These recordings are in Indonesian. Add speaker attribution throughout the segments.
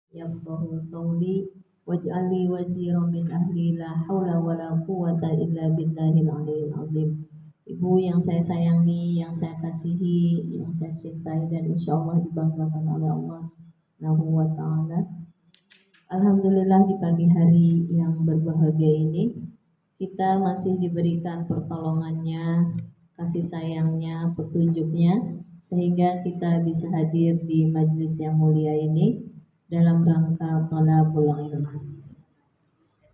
Speaker 1: yafqahu qawli waj'al li waziran min ahli la haula wala quwwata illa billahil aliyyil azim. Ibu yang saya sayangi, yang saya kasihi, yang saya cintai dan insya Allah dibanggakan oleh Allah Subhanahu wa ta'ala. Alhamdulillah di pagi hari yang berbahagia ini kita masih diberikan pertolongannya, kasih sayangnya, petunjuknya sehingga kita bisa hadir di majelis yang mulia ini dalam rangka thalabul ilm.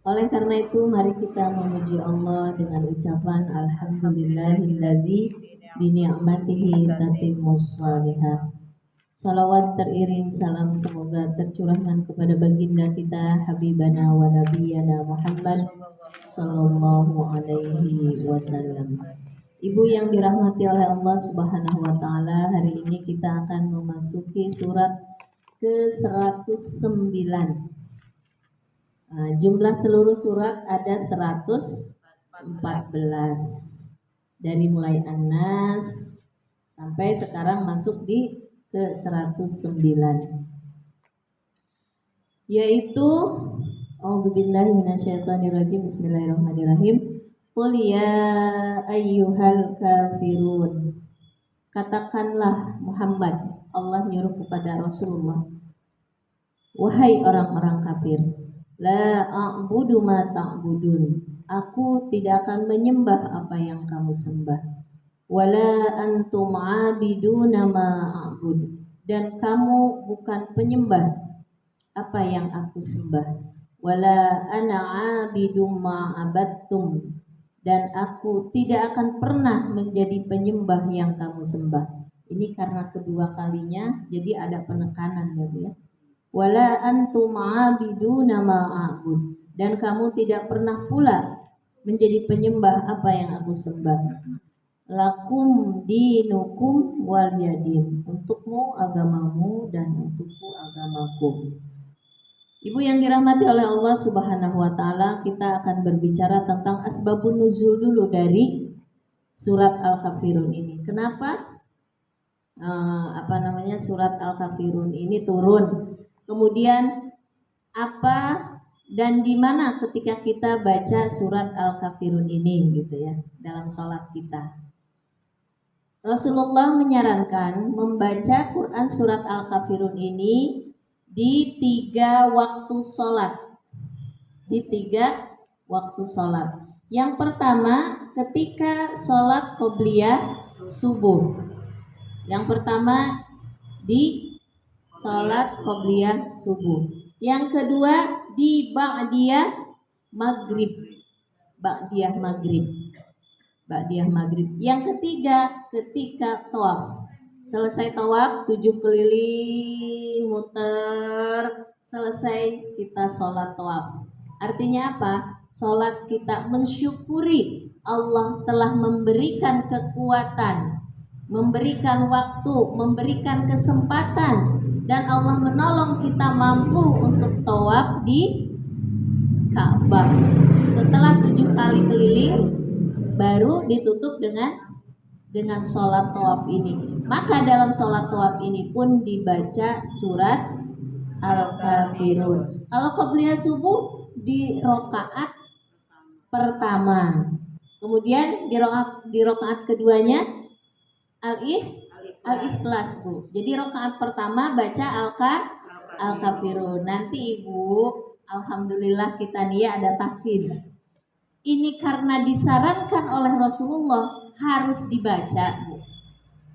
Speaker 1: Oleh karena itu mari kita memuji Allah dengan ucapan alhamdulillahilladzi bi ni'matihi tatimmus shalihat. Salawat teriring salam semoga tercurahkan kepada baginda kita Habibana wa Nabiyana Muhammad sallallahu alaihi wasallam. Ibu yang dirahmati oleh Allah Subhanahu wa taala, hari ini kita akan memasuki surat ke-109. Jumlah seluruh surat ada 114. Dari mulai An-Nas sampai sekarang masuk di ke-109, yaitu A'udzubillahi minasyaitonirrajim. Bismillahirrahmanirrahim. Qul ya ayyuhal kafirun. Katakanlah Muhammad, Allah nyuruh kepada Rasulullah, wahai orang-orang kafir, la a'budu ma ta'budun. Aku tidak akan menyembah apa yang kamu sembah. Wala antum abiduna ma a'bud, dan kamu bukan penyembah apa yang aku sembah. Wala ana abidum ma abattum, dan aku tidak akan pernah menjadi penyembah yang kamu sembah. Ini karena kedua kalinya jadi ada penekanan ya Bu ya. Wala antum abiduna ma a'bud, dan kamu tidak pernah pula menjadi penyembah apa yang aku sembah. Lakum dinukum waliyadin, untukmu agamamu dan untukku agamaku. Ibu yang dirahmati oleh Allah Subhanahu wa taala, kita akan berbicara tentang asbabun nuzul dulu dari surat Al-Kafirun ini. Kenapa surat Al-Kafirun ini turun? Kemudian apa dan di mana ketika kita baca surat Al-Kafirun ini gitu ya dalam sholat kita. Rasulullah menyarankan membaca Quran surat Al-Kafirun ini di 3 waktu sholat. Di 3 waktu sholat. Yang pertama ketika sholat qobliyah subuh. Yang pertama di sholat qobliyah subuh. Yang kedua di ba'diyah maghrib. Ba'diyah maghrib. Yang ketiga ketika tawaf. Selesai tawaf 7 keliling muter, selesai kita sholat tawaf. Artinya apa? Sholat kita mensyukuri Allah telah memberikan kekuatan, memberikan waktu, memberikan kesempatan, dan Allah menolong kita mampu untuk tawaf di Ka'bah. Setelah 7 kali keliling baru ditutup dengan sholat tawaf ini. Maka dalam sholat tawaf ini pun dibaca surat Al-Kafirun. Kalau qobliyah subuh di rokaat pertama, kemudian di rokaat keduanya Al-Ikhlas Bu. Jadi rokaat pertama baca Al-Kafirun. Nanti Ibu, alhamdulillah kita nih ada tahfiz. Ini karena disarankan oleh Rasulullah harus dibaca, Bu.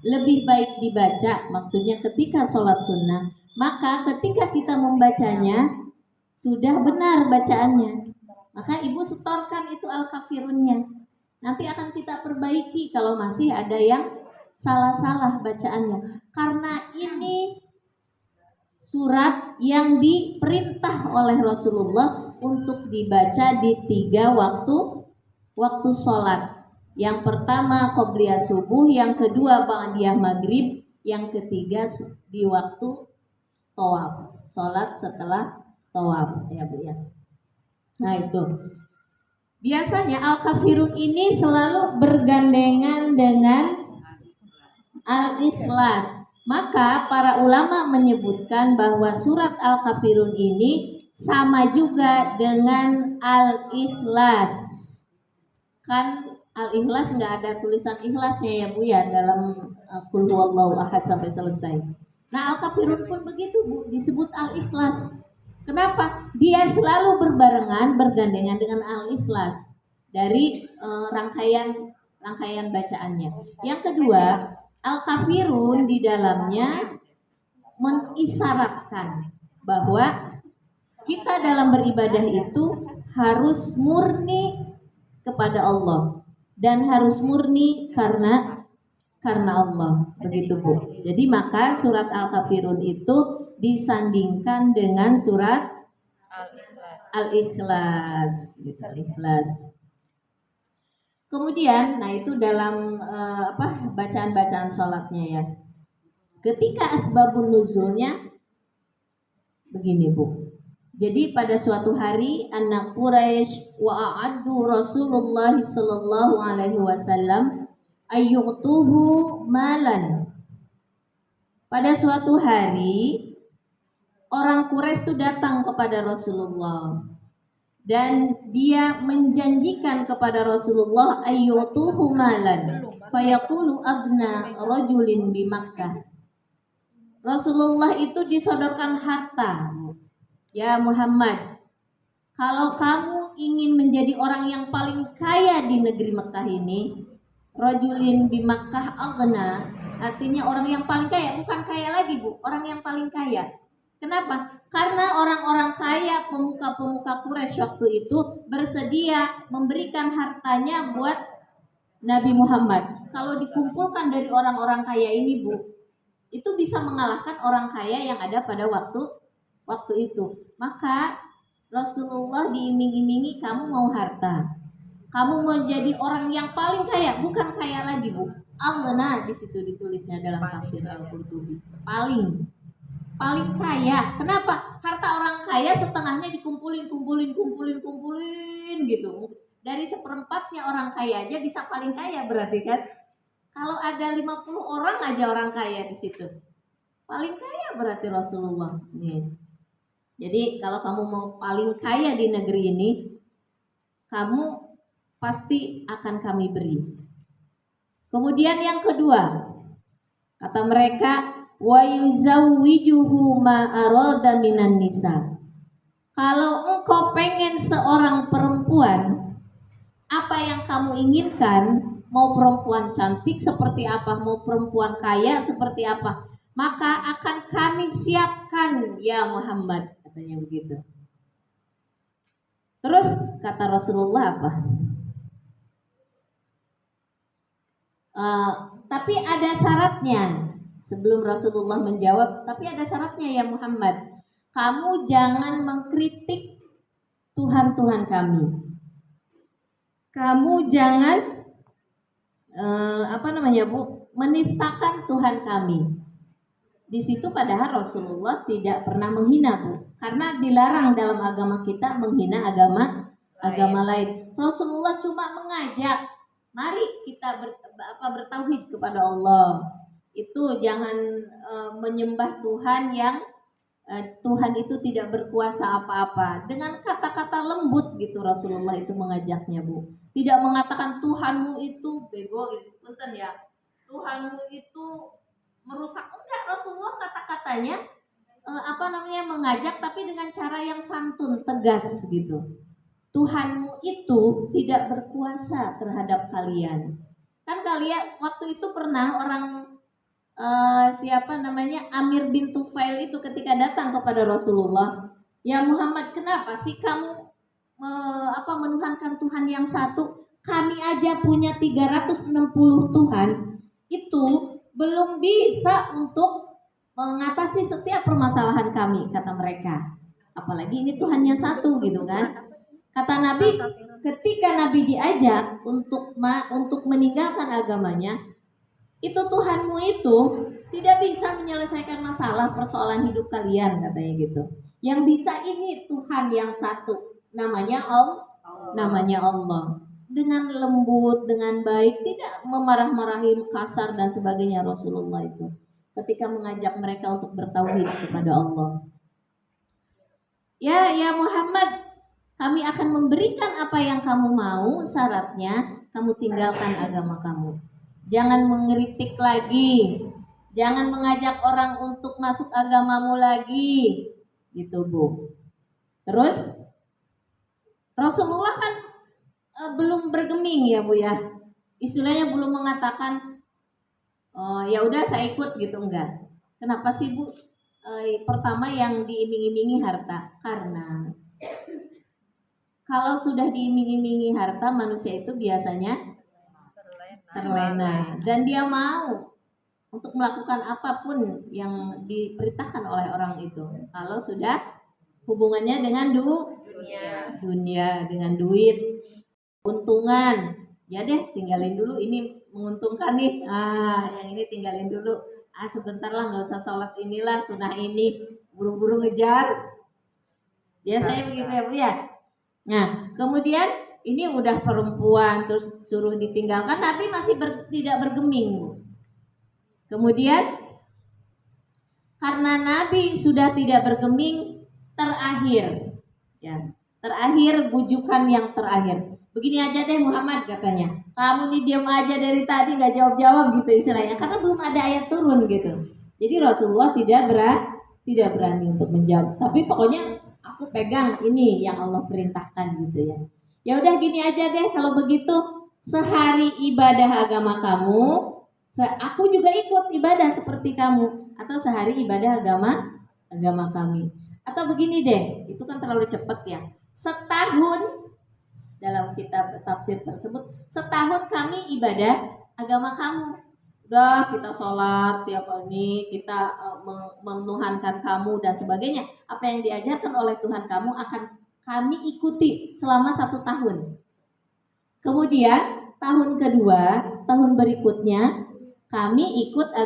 Speaker 1: Lebih baik dibaca, maksudnya ketika sholat sunnah. Maka ketika kita membacanya sudah benar bacaannya, maka Ibu setorkan itu Al-Kafirunnya. Nanti akan kita perbaiki kalau masih ada yang salah-salah bacaannya. Karena ini surat yang diperintah oleh Rasulullah untuk dibaca di 3 waktu sholat. Yang pertama qobliyah subuh, yang kedua ba'diyah maghrib, yang ketiga di waktu tawaf, sholat setelah tawaf ya Bu ya. Nah itu biasanya Al-Kafirun ini selalu bergandengan dengan Al-Ikhlas. Maka para ulama menyebutkan bahwa surat Al-Kafirun ini sama juga dengan Al-Ikhlas. Kan Al-Ikhlas nggak ada tulisan ikhlasnya ya Bu ya dalam Qul huwallahu ahad sampai selesai. Nah Al-Kafirun pun begitu Bu, disebut Al-Ikhlas. Kenapa? Dia selalu berbarengan, bergandengan dengan Al-Ikhlas dari rangkaian bacaannya. Yang kedua, Al-Kafirun di dalamnya mengisyaratkan bahwa kita dalam beribadah itu harus murni kepada Allah dan harus murni karena Allah, begitu Bu. Jadi maka surat Al-Kafirun itu disandingkan dengan surat Al-Ikhlas, gitu, Al-Ikhlas. Kemudian, nah itu dalam bacaan-bacaan sholatnya ya. Ketika asbabun nuzulnya begini Bu. Jadi pada suatu hari anak Quraisy wa'addu Rasulullah sallallahu alaihi wasallam ayyutuhu malan. Pada suatu hari orang Quraisy itu datang kepada Rasulullah dan dia menjanjikan kepada Rasulullah ayyutuhu malan fayaqulu agna rajulin bi Makkah. Rasulullah itu disodorkan harta. Ya Muhammad, kalau kamu ingin menjadi orang yang paling kaya di negeri Mekah ini, rajulin bi Makkah aghna, artinya orang yang paling kaya, bukan kaya lagi Bu, orang yang paling kaya. Kenapa? Karena orang-orang kaya, pemuka-pemuka Quraisy waktu itu bersedia memberikan hartanya buat Nabi Muhammad. Kalau dikumpulkan dari orang-orang kaya ini Bu, itu bisa mengalahkan orang kaya yang ada pada waktu itu. Maka Rasulullah diiming-imingi, kamu mau harta, kamu mau jadi orang yang paling kaya, bukan kaya lagi Bu. Aghna di situ ditulisnya dalam tafsir Al-Qurtubi. Paling kaya. Kenapa? Harta orang kaya setengahnya dikumpulin gitu. Dari seperempatnya orang kaya aja bisa paling kaya berarti kan? Kalau ada 50 orang aja orang kaya di situ, paling kaya berarti Rasulullah. Nih. Jadi kalau kamu mau paling kaya di negeri ini, kamu pasti akan kami beri. Kemudian yang kedua, kata mereka, wa yuzawwijuhu ma arada minan nisa. Kalau engkau pengen seorang perempuan, apa yang kamu inginkan, mau perempuan cantik seperti apa, mau perempuan kaya seperti apa, maka akan kami siapkan ya Muhammad, katanya begitu. Terus kata Rasulullah apa? Tapi ada syaratnya. Sebelum Rasulullah menjawab, tapi ada syaratnya ya Muhammad, kamu jangan mengkritik Tuhan-Tuhan kami. Kamu jangan menistakan Tuhan kami. Di situ padahal Rasulullah tidak pernah menghina Bu, karena dilarang dalam agama kita menghina agama lain. Rasulullah cuma mengajak, mari kita bertauhid kepada Allah. Itu jangan menyembah Tuhan yang Tuhan itu tidak berkuasa apa-apa. Dengan kata-kata lembut gitu Rasulullah itu mengajaknya Bu. Tidak mengatakan Tuhanmu itu bego gitu, betul ya. Tuhanmu itu merusak, enggak. Rasulullah kata-katanya mengajak tapi dengan cara yang santun, tegas gitu. Tuhanmu itu tidak berkuasa terhadap kalian. Kan kalian waktu itu pernah orang Amir bin Tufail itu ketika datang kepada Rasulullah, ya Muhammad, kenapa sih kamu menuhankan Tuhan yang satu? Kami aja punya 360 Tuhan, itu belum bisa untuk mengatasi setiap permasalahan kami, kata mereka. Apalagi ini Tuhannya satu gitu kan. Kata Nabi, ketika Nabi diajak untuk meninggalkan agamanya, itu Tuhanmu itu tidak bisa menyelesaikan masalah persoalan hidup kalian, katanya gitu. Yang bisa ini Tuhan yang satu, namanya Allah. Dengan lembut, dengan baik, tidak memarah-marahi, kasar dan sebagainya Rasulullah itu. ketika mengajak mereka untuk bertauhid kepada Allah. Ya Muhammad, kami akan memberikan apa yang kamu mau, syaratnya kamu tinggalkan agama kamu. Jangan mengkritik lagi, jangan mengajak orang untuk masuk agamamu lagi, gitu Bu. Terus Rasulullah kan belum bergeming ya Bu ya, istilahnya belum mengatakan oh ya udah saya ikut gitu, enggak. Kenapa sih Bu? Pertama yang diiming-imingi harta, karena kalau sudah diiming-imingi harta, manusia itu biasanya terlena dan dia mau untuk melakukan apapun yang diperintahkan oleh orang itu. Kalau sudah hubungannya dengan dunia, dengan duit, untungan, ya deh tinggalin dulu, ini menguntungkan nih. Yang ini tinggalin dulu. Sebentar lah, nggak usah sholat inilah, sunnah ini, buru-buru ngejar. Biasanya begitu ya Bu ya. Nah, kemudian ini udah perempuan terus suruh ditinggalkan, Nabi masih tidak bergeming. Kemudian karena Nabi sudah tidak bergeming, terakhir bujukan yang terakhir. Begini aja deh Muhammad, katanya, kamu nih diam aja dari tadi nggak jawab-jawab gitu istilahnya, karena belum ada ayat turun gitu. Jadi Rasulullah tidak berani untuk menjawab. Tapi pokoknya aku pegang ini yang Allah perintahkan gitu ya. Ya udah gini aja deh, kalau begitu sehari ibadah agama kamu, aku juga ikut ibadah seperti kamu, atau sehari ibadah agama kami. Atau begini deh, itu kan terlalu cepat ya. Setahun, dalam kitab tafsir tersebut, setahun kami ibadah agama kamu. Udah kita sholat tiap ini, kita menuhankan kamu dan sebagainya. Apa yang diajarkan oleh Tuhan kamu akan kami ikuti selama 1 tahun. Kemudian tahun kedua, tahun berikutnya kamu ikut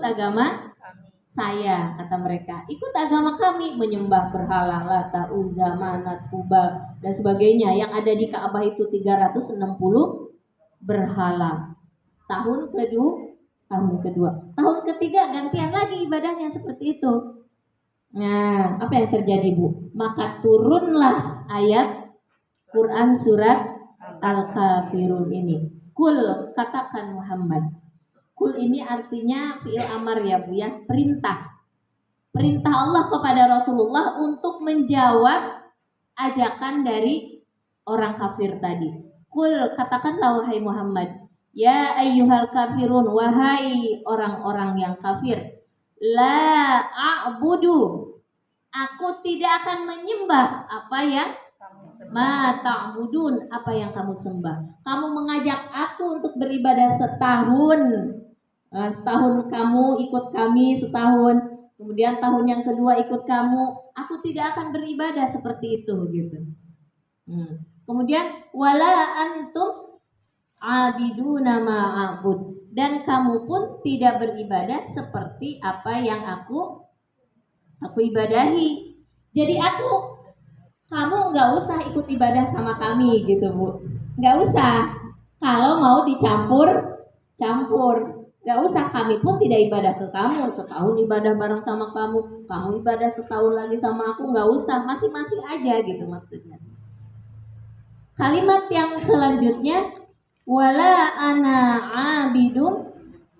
Speaker 1: agama saya, kata mereka. Ikut agama kami, menyembah berhala, Lata, Uzza, Manat, Hubal dan sebagainya. Yang ada di Ka'bah itu 360 berhala. Tahun kedua. Tahun ketiga gantian lagi ibadahnya seperti itu. Nah, apa yang terjadi Bu? Maka turunlah ayat Quran surat Al-Kafirun ini. Kul, katakan Muhammad. Kul ini artinya fi'il amar ya Bu ya, perintah. Perintah Allah kepada Rasulullah untuk menjawab ajakan dari orang kafir tadi. Kul, katakanlah wahai Muhammad, ya ayyuhal kafirun, wahai orang-orang yang kafir, la a'budu, aku tidak akan menyembah apa yang ta'budun, apa yang kamu sembah. Kamu mengajak aku untuk beribadah setahun. Setahun kamu ikut kami setahun, kemudian tahun yang kedua ikut kamu, aku tidak akan beribadah seperti itu gitu. Kemudian wala antum abiduna ma'abud, dan kamu pun tidak beribadah seperti apa yang aku ibadahi. Jadi kamu nggak usah ikut ibadah sama kami gitu Bu, nggak usah. Kalau mau dicampur, nggak usah. Kami pun tidak ibadah ke kamu, setahun ibadah bareng sama kamu ibadah setahun lagi sama aku, nggak usah. Masing-masing aja gitu maksudnya. Kalimat yang selanjutnya, wala ana abidum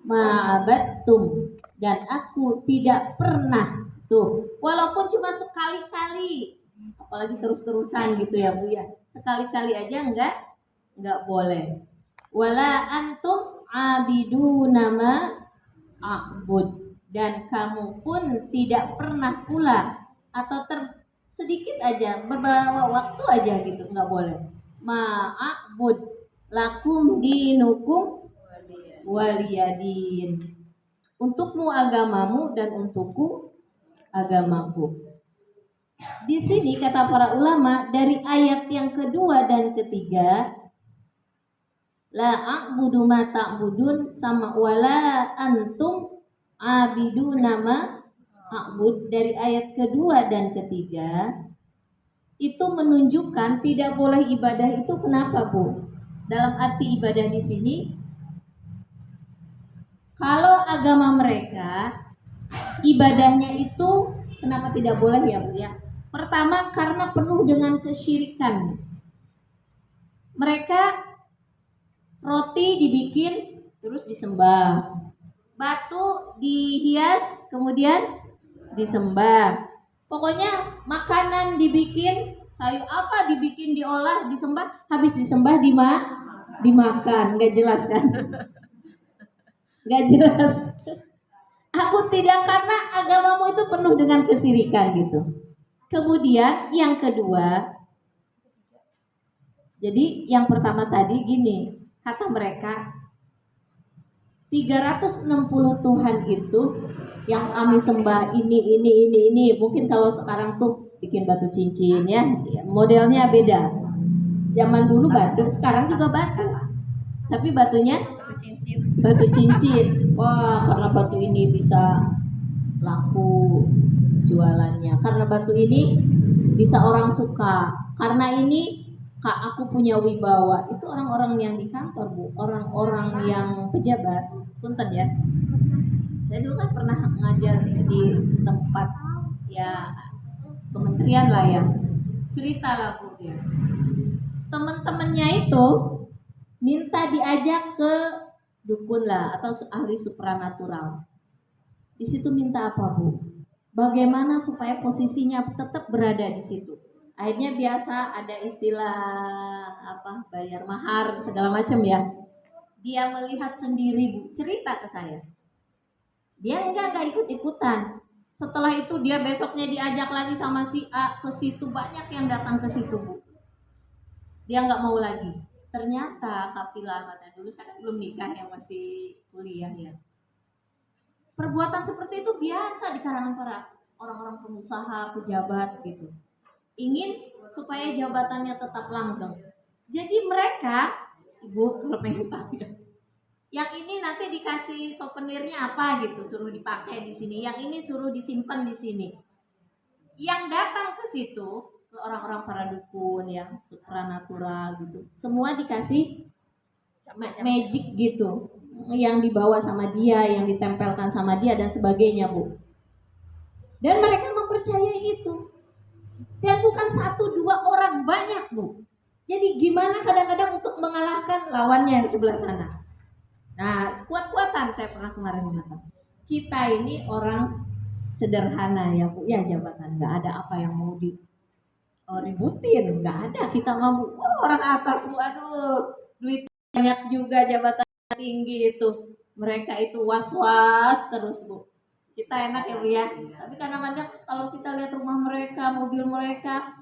Speaker 1: ma'abattum, dan aku tidak pernah tuh, walaupun cuma sekali-kali, apalagi terus-terusan gitu ya Bu ya, sekali-kali aja nggak boleh. Wala antum abiduna ma'abud, dan kamu pun tidak pernah pula, atau sedikit aja, beberapa waktu aja gitu, nggak boleh. Ma'abud lakum dinukum waliyadin, untukmu agamamu dan untukku agamaku. Di sini kata para ulama, dari ayat yang kedua dan ketiga, la a'budu ma ta'budun sama wala antum abiduna ma a'bud, dari ayat kedua dan ketiga itu menunjukkan tidak boleh ibadah itu. Kenapa Bu? Dalam arti ibadah di sini Kalau agama mereka, ibadahnya itu kenapa tidak boleh ya Bu ya? Pertama karena penuh dengan kesyirikan. Mereka roti dibikin terus disembah, batu dihias kemudian disembah. Pokoknya makanan dibikin, sayur apa dibikin, diolah, disembah, habis disembah dimakan. Nggak jelas kan? Nggak jelas. Aku tidak, karena agamamu itu penuh dengan kesirikan gitu. Kemudian yang kedua, jadi yang pertama tadi gini, kata mereka 360 Tuhan itu yang kami sembah ini. Mungkin kalau sekarang tuh bikin batu cincin ya, modelnya beda. Zaman dulu batu, sekarang juga batu. Tapi batunya batu cincin. Wah, karena batu ini bisa laku jualannya. Karena batu ini bisa orang suka. Karena ini Kak, aku punya wibawa. Itu orang-orang yang di kantor, Bu. Orang-orang yang pejabat. Punten ya. Saya dulu kan pernah ngajar di tempat ya kementerian lah ya. Cerita lah Bu ya. Teman-temannya itu minta diajak ke dukun lah atau ahli supranatural. Di situ minta apa Bu? Bagaimana supaya posisinya tetap berada di situ? Akhirnya biasa ada istilah apa, bayar mahar segala macam ya. Dia melihat sendiri Bu, cerita ke saya. Dia enggak ikut-ikutan. Setelah itu dia besoknya diajak lagi sama si A ke situ, banyak yang datang ke situ Bu. Dia nggak mau lagi. Ternyata kafilah, kata dulu saya belum nikah ya, masih kuliah ya. Perbuatan seperti itu biasa di kalangan para orang-orang pengusaha, pejabat gitu. Ingin supaya jabatannya tetap langgeng. Jadi mereka, Ibu kalau pengen tahu ya, yang ini nanti dikasih souvenirnya apa gitu, suruh dipakai di sini. Yang ini suruh disimpan di sini. Yang datang ke situ, ke orang-orang para dukun ya, supranatural gitu, semua dikasih magic gitu, yang dibawa sama dia, yang ditempelkan sama dia dan sebagainya Bu. Dan mereka mempercayai itu. Dan bukan 1-2 orang, banyak Bu. Jadi gimana kadang-kadang untuk mengalahkan lawannya yang sebelah sana. Nah, kuat-kuatan saya pernah kemarin mengatakan, kita ini orang sederhana ya Bu, ya jabatan nggak ada apa yang mau ributin, nggak ada. Kita mau orang atas Bu, aduh duit banyak juga, jabatan tinggi itu, mereka itu was-was terus Bu. Kita enak ya Bu ya, tapi kadang-kadang kalau kita lihat rumah mereka, mobil mereka,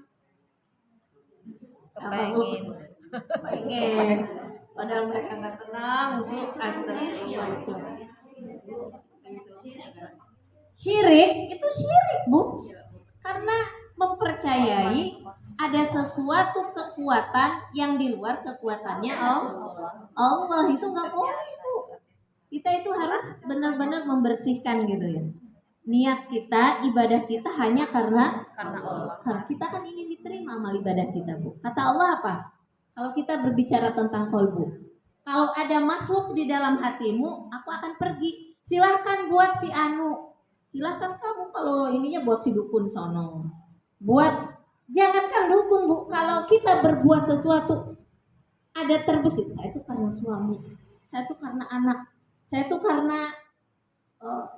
Speaker 1: pengen, padahal mereka nggak tenang Bu. Astagfirullah. Syirik itu syirik Bu, karena mempercayai ada sesuatu kekuatan yang di luar kekuatannya Allah. Itu nggak boleh Bu. Kita itu harus benar-benar membersihkan gitu ya. Niat kita, ibadah kita hanya karena Allah. Karena kita kan ingin diterima amal ibadah kita Bu. Kata Allah apa? Kalau kita berbicara tentang kolbu, kalau ada makhluk di dalam hatimu, aku akan pergi. Silahkan buat si anu, silahkan kamu kalau ininya buat si dukun sono. Buat, jangankan dukun Bu, kalau kita berbuat sesuatu ada terbesit, saya itu karena suami, saya itu karena anak, saya itu karena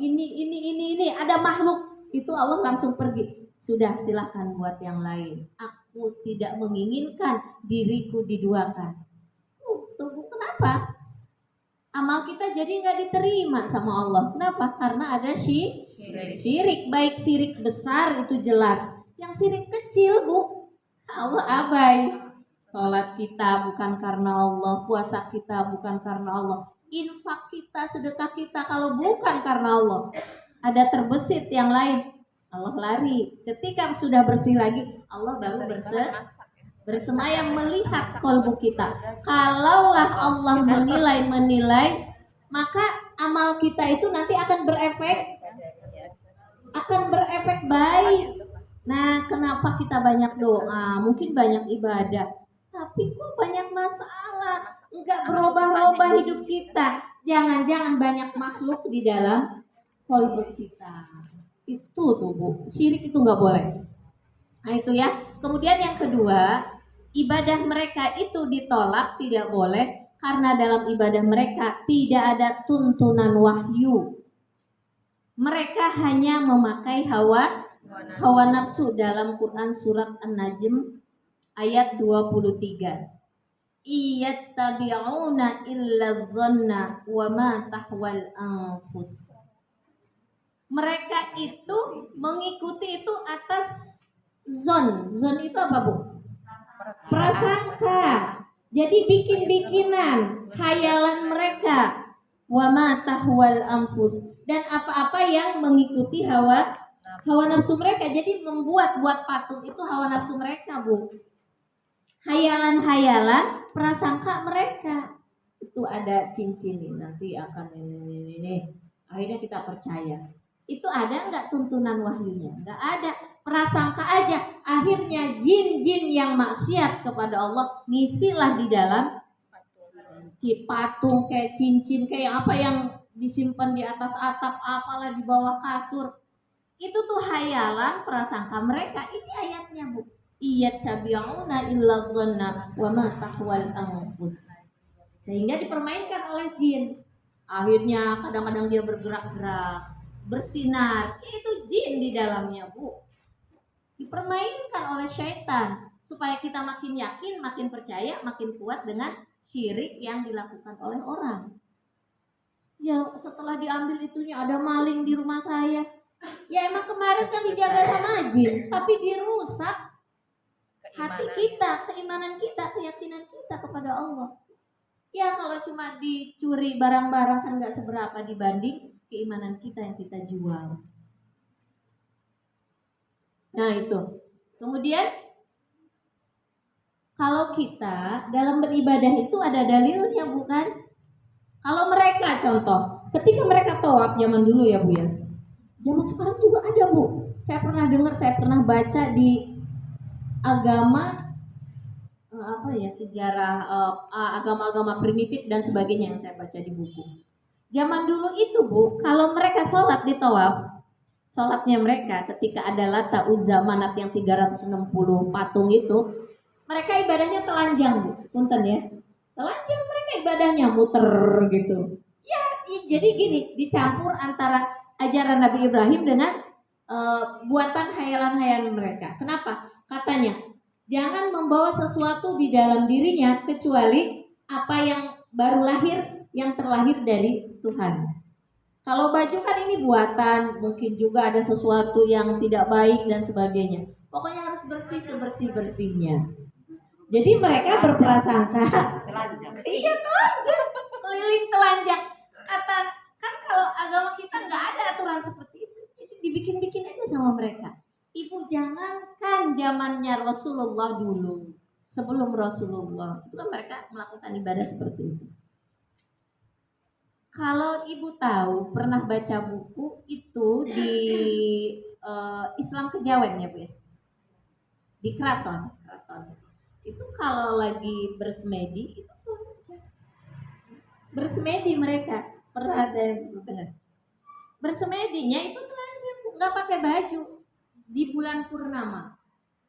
Speaker 1: ini ada makhluk, itu Allah langsung pergi. Sudah, silahkan buat yang lain. Aku tidak menginginkan diriku diduakan. Tuh, kenapa? Amal kita jadi nggak diterima sama Allah. Kenapa? Karena ada syirik. Baik syirik besar itu jelas. Yang syirik kecil Bu, Allah abai. Sholat kita bukan karena Allah, puasa kita bukan karena Allah, infak kita, sedekah kita kalau bukan karena Allah, ada terbesit yang lain, Allah lari. Ketika sudah bersih lagi, Allah baru bersemayam melihat kolbu kita. Kalaulah Allah menilai, maka amal kita itu nanti akan berefek baik. Nah, kenapa kita banyak doa, mungkin banyak ibadah, tapi kok banyak masalah, enggak berubah-ubah hidup kita. Jangan-jangan banyak makhluk di dalam kolbu kita. Itu tuh Bu, syirik itu nggak boleh. Nah itu ya. Kemudian yang kedua, ibadah mereka itu ditolak, tidak boleh, karena dalam ibadah mereka tidak ada tuntunan wahyu. Mereka hanya memakai hawa nafsu. Dalam Quran surat An-Najm ayat 23. Iyattabi'una illa dhanna wa ma tahwal anfus. Mereka itu mengikuti itu atas zon. Zon itu apa Bu? Prasangka. Jadi bikin-bikinan, khayalan mereka. Wa ma tahwal anfus, dan apa-apa yang mengikuti hawa nafsu mereka. Jadi membuat patung itu hawa nafsu mereka Bu. Hayalan-hayalan, prasangka mereka. Itu ada cincin nih, nanti akan ini. Akhirnya kita percaya. Itu ada nggak tuntunan wahyunya? Nggak ada, prasangka aja. Akhirnya jin-jin yang maksiat kepada Allah ngisilah di dalam patung, kayak cincin, kayak apa yang disimpan di atas atap, apalah di bawah kasur. Itu tuh hayalan, prasangka mereka. Ini ayatnya Bu. Iyattabi'una illa dhanna wa ma tahwal anfus. Sehingga dipermainkan oleh jin. Akhirnya kadang-kadang dia bergerak-gerak, bersinar, itu jin di dalamnya Bu. Dipermainkan oleh syaitan supaya kita makin yakin, makin percaya, makin kuat dengan syirik yang dilakukan oleh orang. Ya setelah diambil itunya ada maling di rumah saya. Ya emang kemarin kan dijaga sama jin, tapi dirusak hati kita, keimanan kita, keyakinan kita kepada Allah. Ya kalau cuma dicuri barang-barang kan nggak seberapa dibanding keimanan kita yang kita jual. Nah itu. Kemudian kalau kita dalam beribadah itu ada dalilnya bukan? Kalau mereka contoh, ketika mereka tawaf zaman dulu ya Bu ya. Zaman sekarang juga ada Bu. Saya pernah dengar, saya pernah baca di agama sejarah agama-agama primitif dan sebagainya yang saya baca di buku. Zaman dulu itu Bu, kalau mereka sholat di tawaf, sholatnya mereka ketika ada Lata, Uzza, Manat yang 360 patung itu, mereka ibadahnya telanjang Bu, punten ya, telanjang mereka ibadahnya muter gitu. Ya, jadi gini, dicampur antara ajaran Nabi Ibrahim dengan buatan hayalan-hayalan mereka. Kenapa? Katanya, jangan membawa sesuatu di dalam dirinya kecuali apa yang baru lahir, yang terlahir dari Tuhan. Kalau baju kan ini buatan, mungkin juga ada sesuatu yang tidak baik dan sebagainya. Pokoknya harus bersih sebersih-bersihnya. Jadi mereka berprasangka, iya telanjang, keliling telanjang. Kata kan kalau agama kita nggak ada aturan seperti itu, jadi dibikin-bikin aja sama mereka. Ibu jangankan zamannya Rasulullah dulu, sebelum Rasulullah itu kan mereka melakukan ibadah seperti itu. Kalau ibu tahu pernah baca buku itu di Islam Kejawen ya Bu ya, di keraton. Itu kalau lagi bersemedi itu bersemedi mereka, pernah ada yang dengar? Bersemedinya itu telanjang, nggak pakai baju di bulan purnama.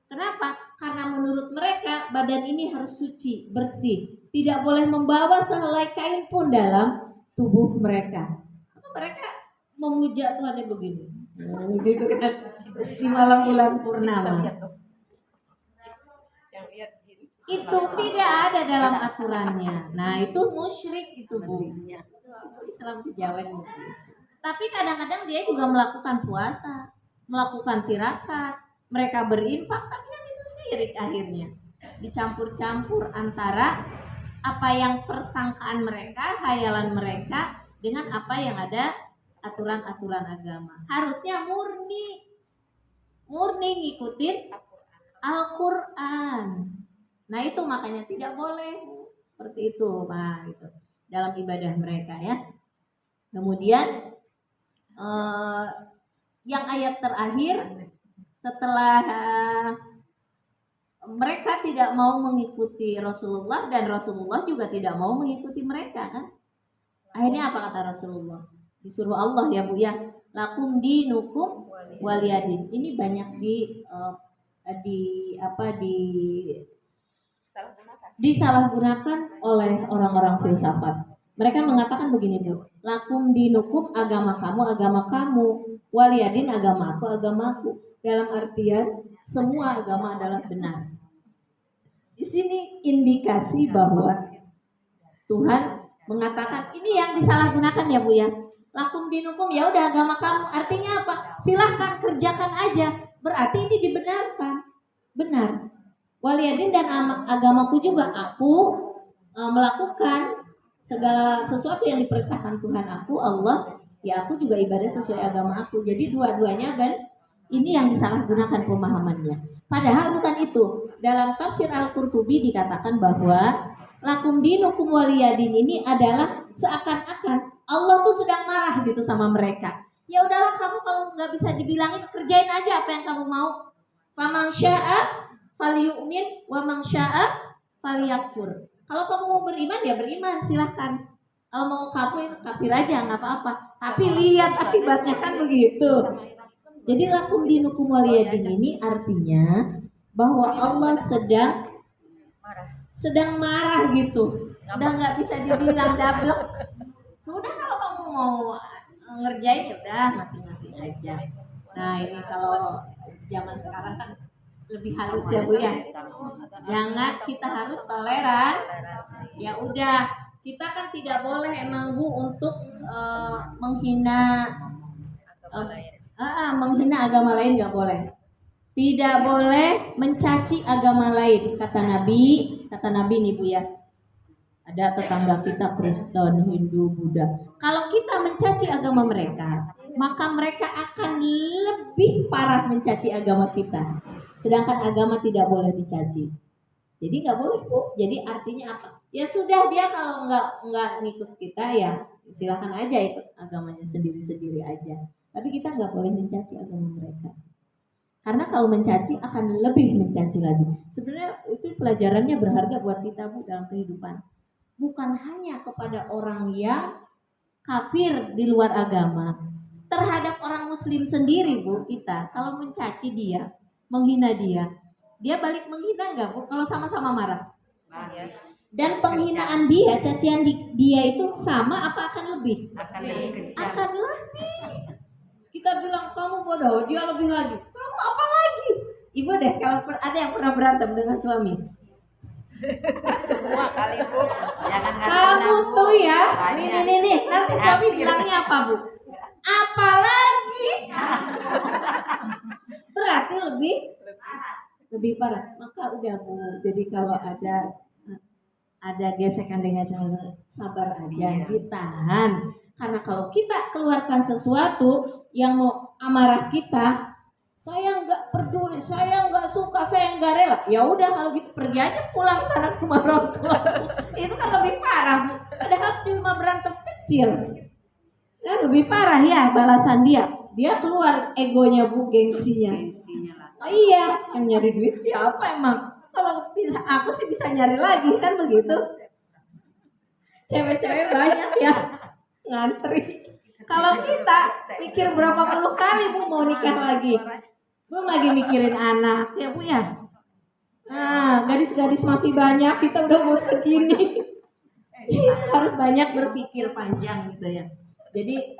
Speaker 1: Kenapa? Karena menurut mereka badan ini harus suci, bersih, tidak boleh membawa sehelai kain pun dalam tubuh mereka. Mereka memuja Tuhannya begini, gitu kan, di malam bulan purnama. Itu tidak ada dalam aturannya. Nah itu musyrik itu Bu. Itu Islam Kejawen Bu. Tapi kadang-kadang dia juga melakukan puasa, melakukan tirakat, mereka berinfak, tapi kan itu syirik akhirnya. Dicampur-campur antara apa yang persangkaan mereka, hayalan mereka dengan apa yang ada aturan-aturan agama. Harusnya murni ngikutin Al-Quran. Nah itu makanya tidak boleh seperti itu Pak, itu dalam ibadah mereka ya. Kemudian yang ayat terakhir setelah mereka tidak mau mengikuti Rasulullah dan Rasulullah juga tidak mau mengikuti mereka kan. Akhirnya apa kata Rasulullah? Disuruh Allah ya Bu ya, lakum dinukum waliyadin. Ini banyak disalahgunakan oleh orang-orang filsafat. Mereka mengatakan begini Bu, lakum dinukum agama kamu, waliyadin agama aku. Dalam artian semua agama adalah benar. Di sini indikasi bahwa Tuhan mengatakan ini yang disalahgunakan ya Bu ya. Lakum dinukum ya udah agama kamu. Artinya apa? Silahkan kerjakan aja. Berarti ini dibenarkan. Benar. Waliyadin dan agamaku juga aku melakukan segala sesuatu yang diperintahkan Tuhan aku Allah. Ya aku juga ibadah sesuai agama aku. Jadi dua-duanya ini yang disalahgunakan pemahamannya. Padahal bukan itu. Dalam tafsir Al-Qurtubi dikatakan bahwa lakum dinukum waliyadin ini adalah seakan-akan Allah tuh sedang marah gitu sama mereka. Ya udahlah kamu kalau nggak bisa dibilangin kerjain aja apa yang kamu mau. Faman syaa falyu'min wa man syaa falyakfur. Kalau kamu mau beriman ya beriman silahkan. Kalau mau kafir aja nggak apa-apa. Tapi lihat akibatnya kan begitu. Jadi lakum dinukum waliyadin ini artinya bahwa Allah sedang marah gitu. Udah nggak bisa dibilang dablek. Sudah kalau kamu mau ngerjain ya udah masing-masing aja. Nah ini kalau zaman sekarang kan lebih halus ya Bu ya. Jangan kita harus toleran. Ya udah kita kan tidak boleh emang Bu untuk menghina agama lain nggak boleh. Tidak boleh mencaci agama lain kata Nabi nih Bu ya. Ada tetangga kita Kristen, Hindu, Buddha. Kalau kita mencaci agama mereka, maka mereka akan lebih parah mencaci agama kita. Sedangkan agama tidak boleh dicaci. Jadi nggak boleh Bu. Jadi artinya apa? Ya sudah dia kalau nggak ngikut kita ya silakan aja ikut agamanya sendiri-sendiri aja. Tapi kita nggak boleh mencaci agama mereka. Karena kalau mencaci akan lebih mencaci lagi. Sebenarnya itu pelajarannya berharga buat kita Bu dalam kehidupan. Bukan hanya kepada orang yang kafir di luar agama, terhadap orang muslim sendiri Bu kita. Kalau mencaci dia, menghina dia balik menghina nggak Bu? Kalau sama-sama marah. Dan penghinaan dia, cacian dia itu sama apa akan lebih? Akan lebih. Kita bilang kamu bodoh, dia lebih lagi. Kamu apa lagi? Ibu deh kalau ada yang pernah berantem dengan suami.
Speaker 2: Semua kali Bu.
Speaker 1: Kamu tuh ya, nih. Nanti suami bilangnya apa Bu? Apalagi? Berarti lebih parah. Maka udah Bu. Jadi kalau ada gesekan dengan sabar aja, ditahan. Karena kalau kita keluarkan sesuatu yang mau amarah kita, saya nggak peduli, saya nggak suka, saya nggak rela. Ya udah kalau gitu pergi aja pulang sana ke rumah orang tua. Itu kan lebih parah. Padahal cuma berantem kecil. Kan lebih parah ya balasan dia. Dia keluar egonya Bu, gengsinya. Oh iya, yang nyari duit siapa emang? Kalau bisa aku sih bisa nyari lagi kan begitu. Cewek-cewek banyak ya ngantri. Kalau kita mikir berapa puluh kali Bu mau nikah lagi. Belum lagi mikirin anak ya Bu ya. Nah, gadis-gadis masih banyak, kita udah umur segini. Harus banyak berpikir panjang gitu ya. Jadi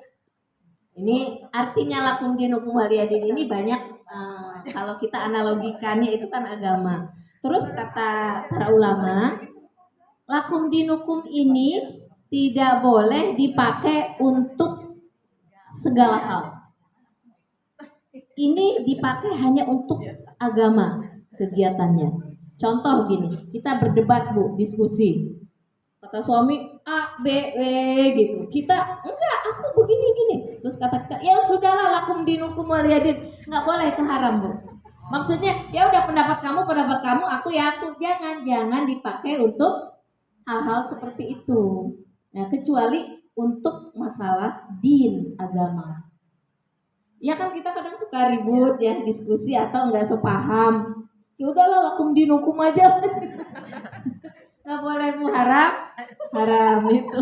Speaker 1: ini artinya lakum dinukum waliyadin ini banyak kalau kita analogikannya itu kan agama. Terus kata para ulama, lakum dinukum ini tidak boleh dipakai untuk segala hal. Ini dipakai hanya untuk agama kegiatannya. Contoh gini, kita berdebat Bu, diskusi. Kata suami A, B, W gitu. Kita enggak, aku begini. Terus kata kita, ya sudahlah lakum dinukum waliyadin. Enggak boleh, itu haram Bu. Maksudnya ya udah pendapat kamu, aku ya aku. Jangan dipakai untuk hal-hal seperti itu. Nah, kecuali untuk masalah din, agama. Ya kan kita kadang suka ribut ya, diskusi atau enggak sepaham. Ya udahlah lakum dinukum aja. Nggak boleh Bu, haram itu.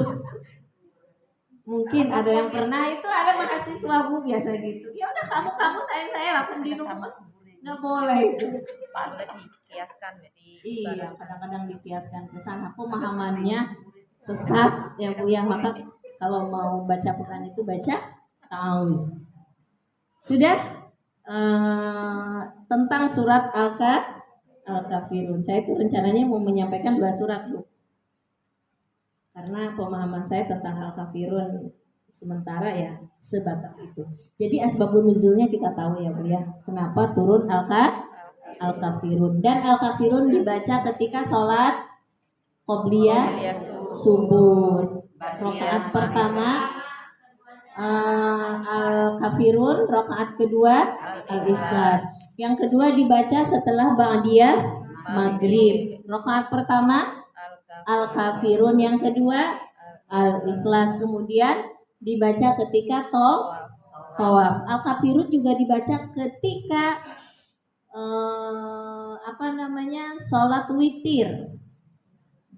Speaker 1: Mungkin ada yang pernah itu ada mahasiswa Bu biasa gitu. Ya udah kamu saya lakum dinukum. Nggak boleh itu.
Speaker 2: Padahal dikiaskan jadi
Speaker 1: Iya, kadang-kadang dikiaskan ke sana. Pemahamannya sesat ya Bu ya. Maka kalau mau baca Quran itu baca ta'awuz. Sudah tentang surat Al-Kafirun. Saya itu rencananya mau menyampaikan 2 surat Bu. Karena pemahaman saya tentang Al-Kafirun sementara ya sebatas itu. Jadi asbabun nuzulnya kita tahu ya Bu ya. Kenapa turun Al-Kafirun. Dan Al-Kafirun dibaca ketika sholat qobliyah subuh. Rakaat pertama Al-Kafirun, rakaat kedua Al-Ikhlas. Yang kedua dibaca setelah ba'diyah maghrib. Rakaat pertama Al-Kafirun, yang kedua Al-Ikhlas. Kemudian dibaca ketika tawaf. Al-Kafirun juga dibaca ketika sholat witir,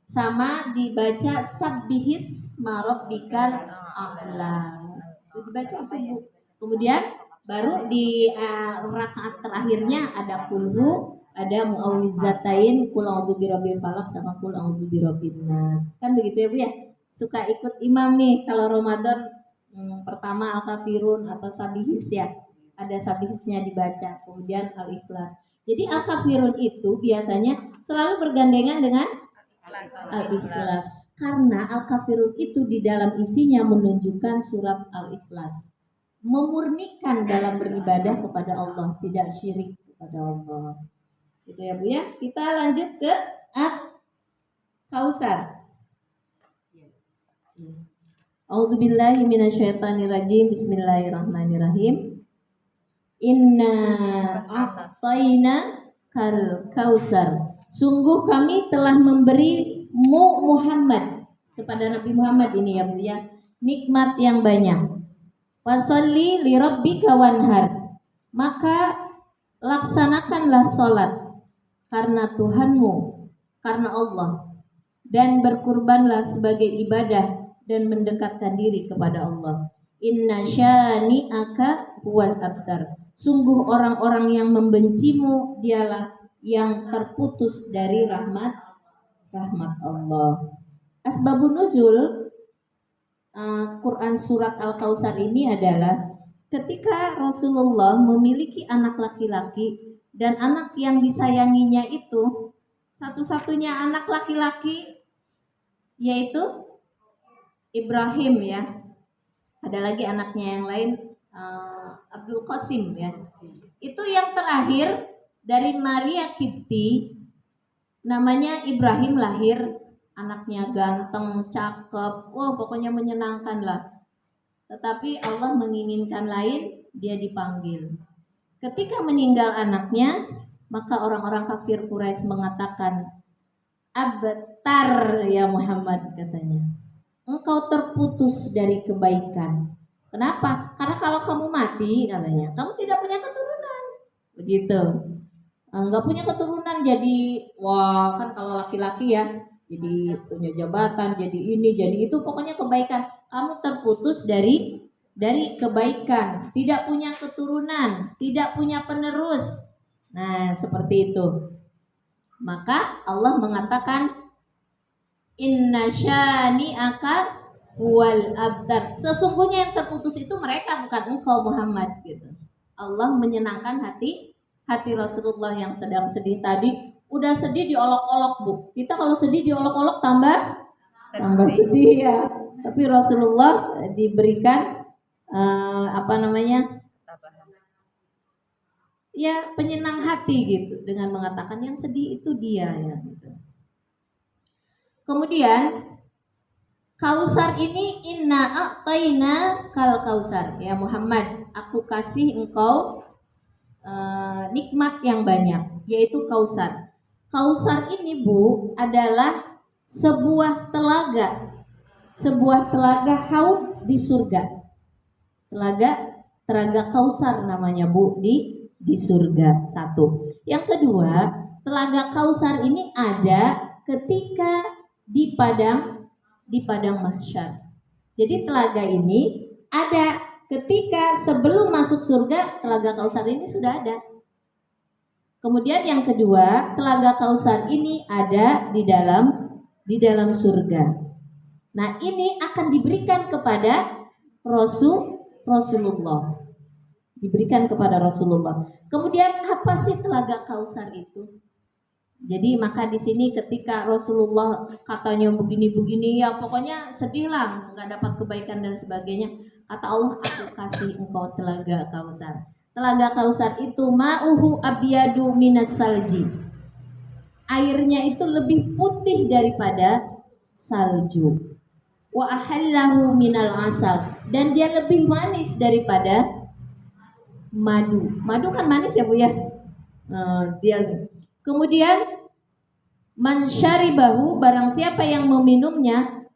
Speaker 1: sama dibaca sabbihis marabbikal a'la. Itu dibaca itu Bu. Kemudian baru di rakaat terakhirnya ada kulhu, ada muawwizatain, qul a'udzu birabbil falaq sama qul a'udzu birabbin nas. Kan begitu ya Bu ya? Suka ikut imam nih kalau Ramadan pertama Al-Kafirun atau sabihis ya. Ada sabihisnya dibaca, kemudian Al-Ikhlas. Jadi Al-Kafirun itu biasanya selalu bergandengan dengan Al-Ikhlas. Karena Al-Kafirun itu di dalam isinya menunjukkan surat Al-Ikhlas. Memurnikan dalam beribadah kepada Allah, tidak syirik kepada Allah. Gitu ya Bu ya. Kita lanjut ke Kausar. A'udzubillahi minasyaitonirrajim. Bismillahirrahmanirrahim. Inna a'tayna kal kausar. Sungguh kami telah memberimu Muhammad, kepada Nabi Muhammad ini ya Bu ya, nikmat yang banyak. Wasolli li rabbika wanhar. Maka laksanakanlah sholat karena Tuhanmu, karena Allah, dan berkurbanlah sebagai ibadah dan mendekatkan diri kepada Allah. Inna syani'aka huwal abtar. Sungguh orang-orang yang membencimu dialah yang terputus dari rahmat Allah. Asbabun nuzul Quran surat Al-Kausar ini adalah ketika Rasulullah memiliki anak laki-laki, dan anak yang disayanginya itu satu-satunya anak laki-laki yaitu Ibrahim ya. Ada lagi anaknya yang lain Abdul Qasim ya. Itu yang terakhir dari Maria Kipti, namanya Ibrahim lahir, anaknya ganteng, cakep, pokoknya menyenangkan lah. Tetapi Allah menginginkan lain, dia dipanggil. Ketika meninggal anaknya, maka orang-orang kafir Quraisy mengatakan, abtar ya Muhammad, katanya, engkau terputus dari kebaikan. Kenapa? Karena kalau kamu mati, katanya, kamu tidak punya keturunan. Begitu. Nggak punya keturunan, jadi kan kalau laki-laki ya, jadi punya jabatan, jadi ini, jadi itu, pokoknya kebaikan. Kamu terputus dari kebaikan, tidak punya keturunan, tidak punya penerus. Nah, seperti itu. Maka Allah mengatakan, inna syani'aka wal abtar. Sesungguhnya yang terputus itu mereka, bukan engkau Muhammad gitu. Allah menyenangkan hati Rasulullah yang sedang sedih tadi. Udah sedih diolok-olok Bu. Kita kalau sedih diolok-olok tambah sedih ya. Tapi Rasulullah diberikan ya penyenang hati gitu, dengan mengatakan yang sedih itu dia ya gitu. Kemudian Kausar ini, inna a'tayna kal kausar ya Muhammad, aku kasih engkau nikmat yang banyak, yaitu Kausar. Kausar ini Bu adalah sebuah telaga haud di surga. Telaga Kausar namanya Bu di surga. Satu. Yang kedua, Telaga Kausar ini ada ketika di padang mahsyar. Jadi telaga ini ada ketika sebelum masuk surga, telaga Kausar ini sudah ada. Kemudian yang kedua, telaga Kausar ini ada di dalam surga. Nah, ini akan diberikan kepada Rasulullah. Diberikan kepada Rasulullah. Kemudian apa sih telaga Kausar itu? Jadi maka di sini ketika Rasulullah katanya begini-begini, ya pokoknya sedih lah, nggak dapat kebaikan dan sebagainya. Kata Allah, aku kasih engkau telaga Kausar. Telaga Kausar itu ma'uhu abyadu minas salji. Airnya itu lebih putih daripada salju. Wa ahallahu minal asal, dan dia lebih manis daripada madu. Madu kan manis ya Bu ya. Dia kemudian man syaribahu, barang siapa yang meminumnya,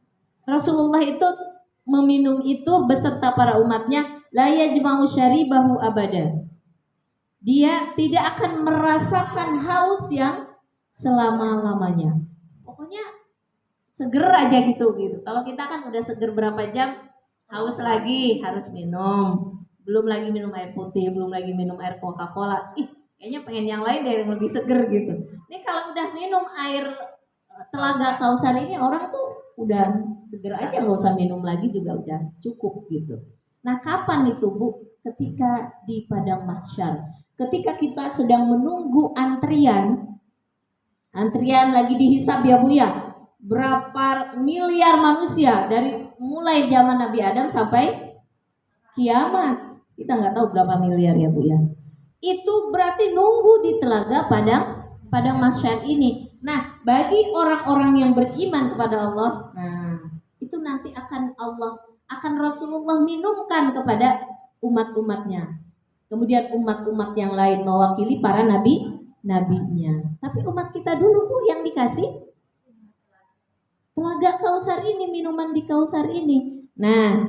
Speaker 1: Rasulullah itu meminum itu beserta para umatnya, la yajma'u syaribahu abada. Dia tidak akan merasakan haus yang selama-lamanya. Pokoknya seger aja gitu. Kalau kita kan udah seger berapa jam, haus lagi harus minum. Belum lagi minum air putih, belum lagi minum air Coca-Cola. Kayaknya pengen yang lain deh yang lebih seger gitu. Ini kalau udah minum air telaga Kausar ini, orang tuh udah seger aja, nggak usah minum lagi juga udah cukup gitu. Nah, kapan itu Bu? Ketika di padang mahsyar, ketika kita sedang menunggu antrian lagi dihisab ya Bu ya. Berapa miliar manusia dari mulai zaman Nabi Adam sampai kiamat. Kita nggak tahu berapa miliar ya Bu ya. Itu berarti nunggu di telaga padang mahsyar ini. Nah, bagi orang-orang yang beriman kepada Allah, nah itu nanti akan Rasulullah minumkan kepada umat-umatnya. Kemudian umat-umat yang lain mewakili para nabinya. Tapi umat kita dulu Bu yang dikasih telaga Kausar ini, minuman di Kausar ini. Nah,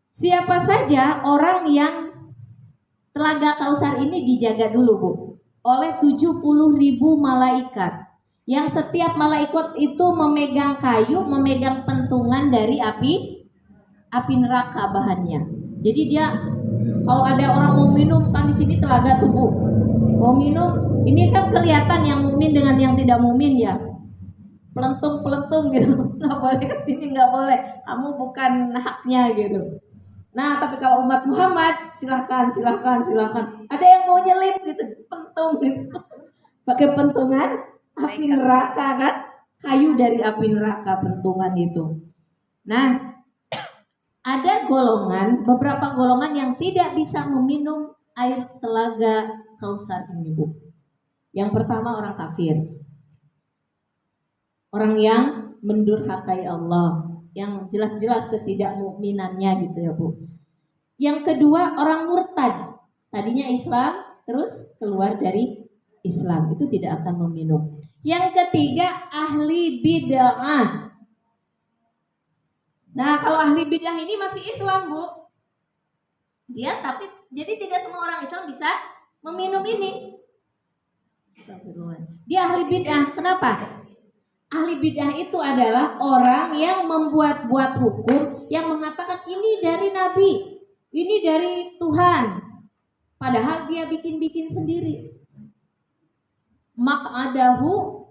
Speaker 1: siapa saja orang yang telaga Kausar ini dijaga dulu Bu oleh 70.000 malaikat, yang setiap malaikat itu memegang kayu, memegang pentungan dari api neraka bahannya. Jadi dia kalau ada orang mau minum, kan di sini telaga tuh Bu, mau minum, ini kan kelihatan yang mukmin dengan yang tidak mukmin ya, pelentung gitu, nggak boleh kesini, nggak boleh, kamu bukan haknya gitu. Nah, tapi kalau umat Muhammad silahkan. Ada yang mau nyelip gitu, pentung gitu, pakai pentungan api neraka kan, kayu dari api neraka pentungan itu. Nah, ada beberapa golongan yang tidak bisa meminum air telaga Kausar ini Bu. Yang pertama orang kafir, orang yang mendurhakai Allah, yang jelas-jelas ketidakmukminannya gitu ya Bu. Yang kedua orang murtad, tadinya Islam terus keluar dari Islam, itu tidak akan meminum. Yang ketiga ahli bid'ah. Nah, kalau ahli bid'ah ini masih Islam Bu, dia tapi jadi tidak semua orang Islam bisa meminum ini. Dia ahli bid'ah. Kenapa? Ahli bid'ah itu adalah orang yang membuat-buat hukum, yang mengatakan ini dari Nabi, ini dari Tuhan, padahal dia bikin-bikin sendiri. Maq'adahu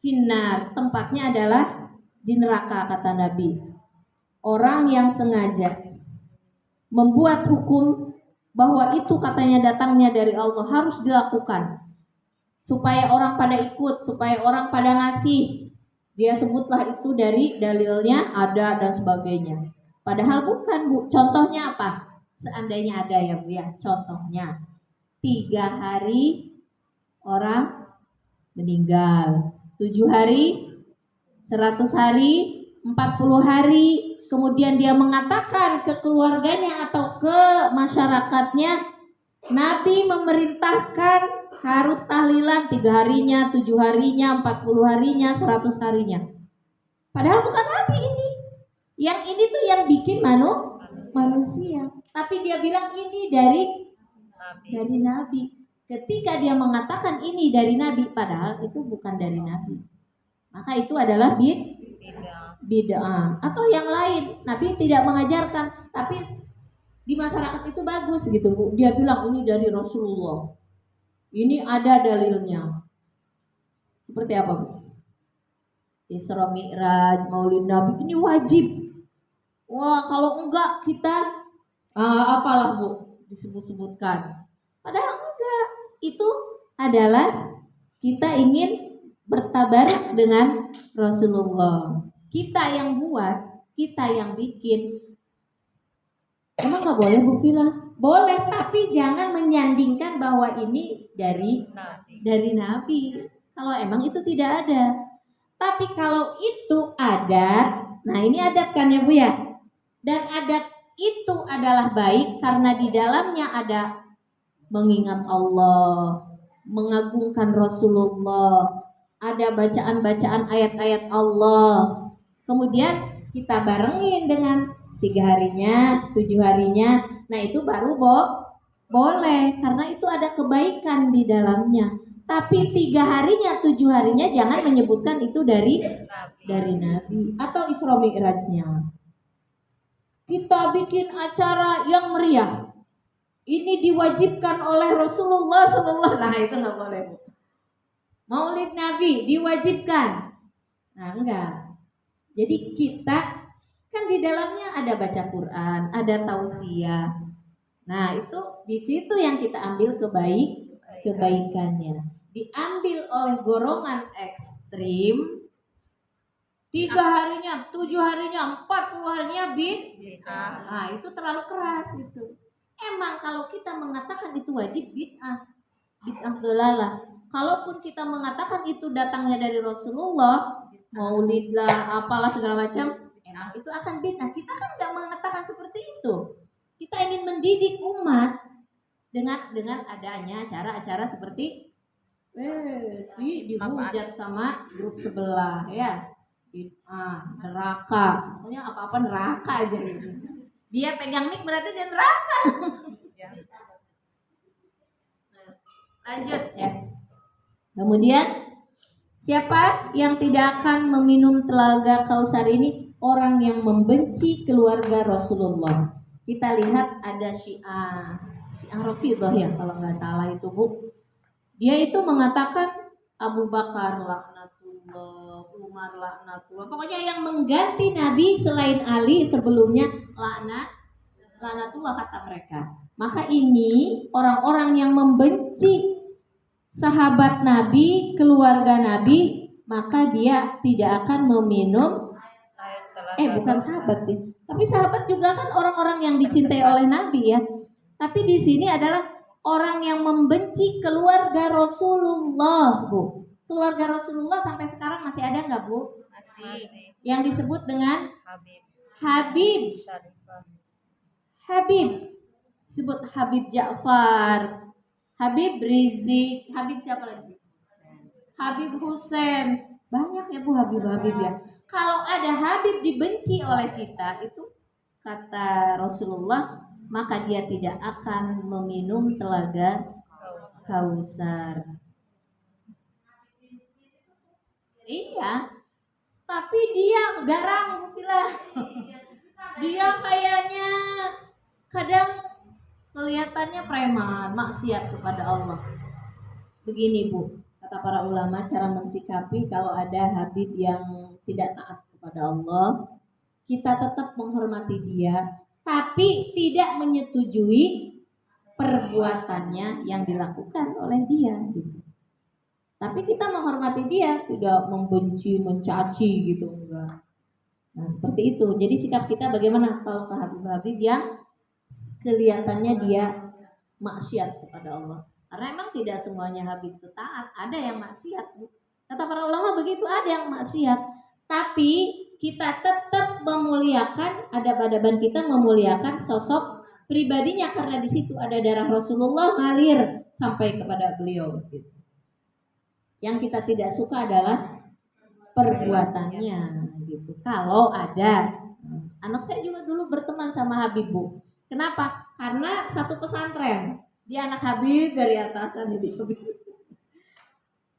Speaker 1: finnar, tempatnya adalah di neraka kata Nabi. Orang yang sengaja membuat hukum bahwa itu katanya datangnya dari Allah, harus dilakukan supaya orang pada ikut, supaya orang pada ngasih. Dia sebutlah itu dari dalilnya ada dan sebagainya. Padahal bukan Bu. Contohnya apa? Seandainya ada ya Bu ya. Contohnya 3 hari orang meninggal, 7 hari, 100 hari, 40 hari, kemudian dia mengatakan ke keluarganya atau ke masyarakatnya, Nabi memerintahkan harus tahlilan 3 harinya, 7 harinya, 40 harinya, 100 harinya. Padahal bukan Nabi ini. Yang ini tuh yang bikin manusia. Tapi dia bilang ini dari Nabi. ketika dia mengatakan ini dari Nabi padahal itu bukan dari Nabi, maka itu adalah bid'ah atau yang lain. Nabi tidak mengajarkan tapi di masyarakat itu bagus gitu Bu. Dia bilang ini dari Rasulullah, ini ada dalilnya. Seperti apa Bu? Isra Mi'raj, Maulid Nabi ini wajib. Wah kalau enggak kita apalah Bu disebut-sebutkan. Padahal enggak. Itu adalah kita ingin bertabaruk dengan Rasulullah. Kita yang buat, kita yang bikin. Emang nggak boleh Bu Vila? Boleh, tapi jangan menyandingkan bahwa ini dari Nabi. Kalau emang itu tidak ada. Tapi kalau itu adat, nah ini adat kan ya Bu ya? Dan adat itu adalah baik karena di dalamnya ada mengingat Allah, mengagungkan Rasulullah, ada bacaan-bacaan ayat-ayat Allah. Kemudian kita barengin dengan 3 harinya, 7 harinya. Nah itu baru boleh karena itu ada kebaikan di dalamnya. Tapi 3 harinya, 7 harinya jangan menyebutkan itu dari Nabi atau Isra Mi'rajnya. Kita bikin acara yang meriah. Ini diwajibkan oleh Rasulullah SAW. Nah itu nggak boleh Bu. Maulid Nabi diwajibkan. Nah enggak. Jadi kita kan di dalamnya ada baca Quran, ada tausiah. Nah itu di situ yang kita ambil kebaikannya. Diambil oleh golongan ekstrim 3 harinya, 7 harinya, 40 harinya bid'ah. Nah itu terlalu keras itu. Emang kalau kita mengatakan itu wajib bid'ah dolalah. Kalaupun kita mengatakan itu datangnya dari Rasulullah, maulid lah, apalah segala macam, emang itu akan bid'ah. Kita kan nggak mengatakan seperti itu. Kita ingin mendidik umat dengan adanya acara-acara seperti dihujat sama grup sebelah ya, neraka, pokoknya apa-apa neraka aja gitu. Dia pegang mic berarti dia neraka. Lanjut ya. Kemudian siapa yang tidak akan meminum telaga Kausar ini? Orang yang membenci keluarga Rasulullah. Kita lihat ada Syiah Rafidhah ya kalau nggak salah itu Bu. Dia itu mengatakan Abu Bakar laknatullah, Umar laknatullah. Pokoknya yang mengganti Nabi selain Ali sebelumnya laknatullah kata mereka. Maka ini orang-orang yang membenci sahabat Nabi, keluarga Nabi, maka dia tidak akan meminum bukan sahabat nih. Tapi sahabat juga kan orang-orang yang dicintai oleh Nabi ya. Tapi di sini adalah orang yang membenci keluarga Rasulullah, Bu. Keluarga Rasulullah sampai sekarang masih ada nggak Bu?
Speaker 2: Masih.
Speaker 1: Yang disebut dengan Habib. Sebut Habib Ja'far, Habib Rizik, Habib siapa lagi? Habib Hussein. Banyak ya Bu Habib ya. Kalau ada Habib dibenci oleh kita, itu kata Rasulullah, maka dia tidak akan meminum telaga Kausar. Iya, tapi dia garang Bu Vila. Dia kayaknya kadang kelihatannya preman, maksiat kepada Allah. Begini Bu, kata para ulama cara mensikapi kalau ada Habib yang tidak taat kepada Allah, kita tetap menghormati dia, tapi tidak menyetujui perbuatannya yang dilakukan oleh dia gitu. Tapi kita menghormati dia, tidak membenci, mencaci gitu enggak. Nah seperti itu. Jadi sikap kita bagaimana kalau ke Habib-Habib yang kelihatannya dia maksiat kepada Allah. Karena emang tidak semuanya Habib itu taat, ada yang maksiat. Kata para ulama begitu, ada yang maksiat. Tapi kita tetap memuliakan, adab-adaban kita memuliakan sosok pribadinya karena di situ ada darah Rasulullah ngalir sampai kepada beliau gitu. Yang kita tidak suka adalah perbuatannya gitu. Kalau ada, anak saya juga dulu berteman sama Habib Bu. Kenapa? Karena satu pesantren. Dia anak Habib dari atas kan jadi Habib.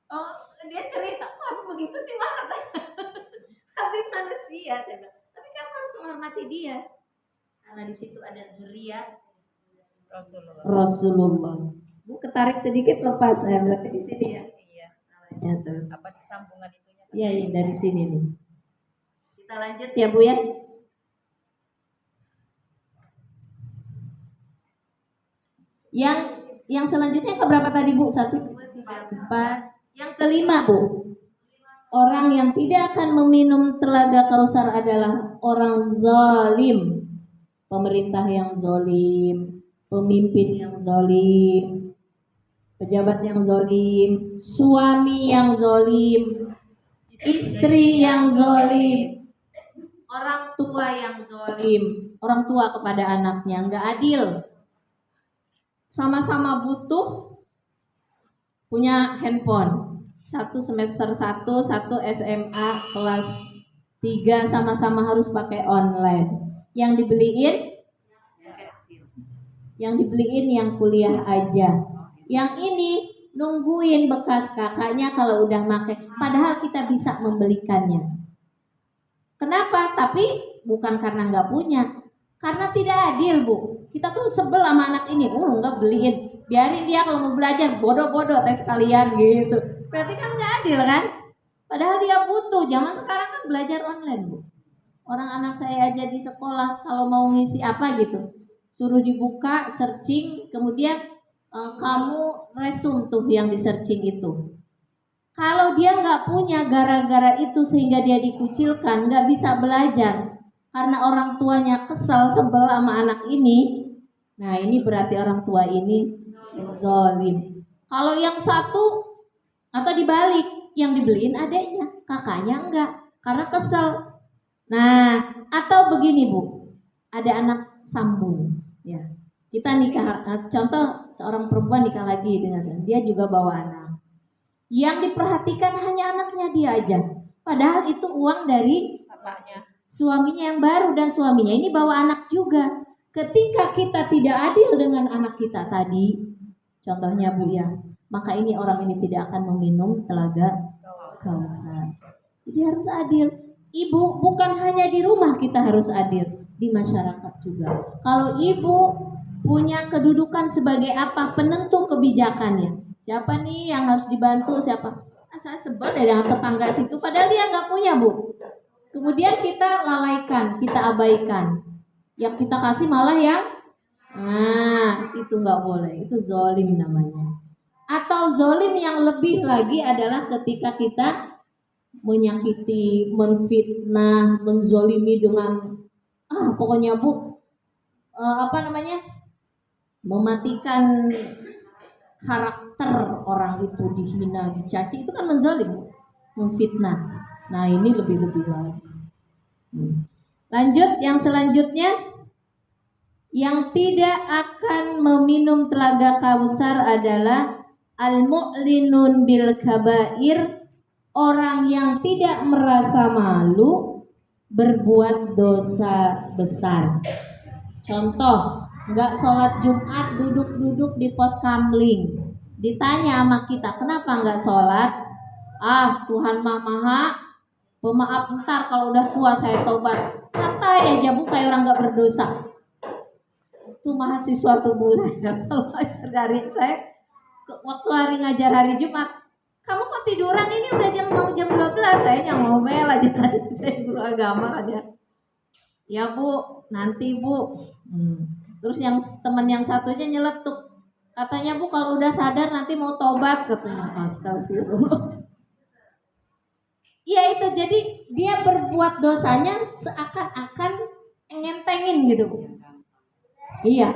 Speaker 1: Oh, dia cerita, kok aku begitu sih Mak? Habib manusia, saya bilang. Tapi kamu harus menghormati dia. Karena di situ ada zuriat Rasulullah. Bu ketarik sedikit lepas saya berarti di sini ya.
Speaker 2: Iya.
Speaker 1: Ya tuh.
Speaker 2: Apa di sambungan itunya?
Speaker 1: Iya, iya dari sini nih. Kita lanjut ya Bu ya. Yang selanjutnya ke berapa tadi Bu? 1, 2, 3, 4. Yang kelima Bu. Orang yang tidak akan meminum telaga Kausar adalah orang zalim. Pemerintah yang zalim, pemimpin yang zalim, pejabat yang zalim, suami yang zalim, istri yang zalim, orang tua yang zalim, orang tua kepada anaknya nggak adil. Sama-sama butuh punya handphone. Satu semester 1, satu SMA kelas 3 sama-sama harus pakai online. Yang dibeliin yang kuliah aja. Yang ini nungguin bekas kakaknya kalau udah pakai. Padahal kita bisa membelikannya. Kenapa? Tapi bukan karena nggak punya, karena tidak adil Bu. Kita tuh sebel sama anak ini, nggak beliin. Biarin dia kalau mau belajar bodoh-bodoh tes kalian gitu. Berarti kan nggak adil kan? Padahal dia butuh. Zaman sekarang kan belajar online Bu. Orang anak saya aja di sekolah kalau mau ngisi apa gitu, suruh dibuka searching, kemudian kamu resume tuh yang di searching itu. Kalau dia nggak punya gara-gara itu sehingga dia dikucilkan, nggak bisa belajar karena orang tuanya kesal sebel sama anak ini. Nah ini berarti orang tua ini zalim. Kalau yang satu atau dibalik, yang dibeliin adeknya, kakaknya enggak karena kesel. Nah, atau begini Bu, ada anak sambung, ya. Kita nikah, contoh seorang perempuan nikah lagi dengan dia juga bawa anak. Yang diperhatikan hanya anaknya dia aja, padahal itu uang dari
Speaker 2: Bapaknya.
Speaker 1: Suaminya yang baru dan suaminya ini bawa anak juga. Ketika kita tidak adil dengan anak kita tadi, contohnya Bu ya, maka ini orang ini tidak akan meminum telaga Kausar. Jadi harus adil. Ibu bukan hanya di rumah kita harus adil, di masyarakat juga. Kalau ibu punya kedudukan sebagai apa? Penentu kebijakannya. Siapa nih yang harus dibantu, siapa? Saya sebel deh dengan tetangga situ, padahal dia nggak punya Bu. Kemudian kita lalaikan, kita abaikan. Yang kita kasih malah yang, itu nggak boleh. Itu zolim namanya. Atau zolim yang lebih lagi adalah ketika kita menyakiti, menfitnah, menzolimi dengan pokoknya Bu mematikan karakter orang itu, dihina, dicaci, itu kan menzolim, memfitnah. Nah ini lebih-lebih lagi. Lanjut yang selanjutnya, yang tidak akan meminum telaga Kausar adalah al-mu'linun bil kabair, orang yang tidak merasa malu berbuat dosa besar. Contoh, nggak sholat Jumat, duduk-duduk di pos kamling. Ditanya sama kita, kenapa nggak sholat? Tuhan Maha pemaaf, ntar kalau udah tua saya tobat. Santai aja Bu, kayak orang nggak berdosa. Itu mahasiswa tubuh saya kalau ngajar dari saya waktu hari ngajar hari Jumat, kamu kok tiduran, ini udah jam 12, saya yang ngomel aja tadi. Saya guru agama aja. Ya Bu, nanti Bu. Terus yang teman yang satunya nyeletuk, katanya Bu kalau udah sadar nanti mau tobat, katanya. Astagfirullah. Ya itu, jadi dia berbuat dosanya seakan-akan ngentengin gitu Bu. Iya,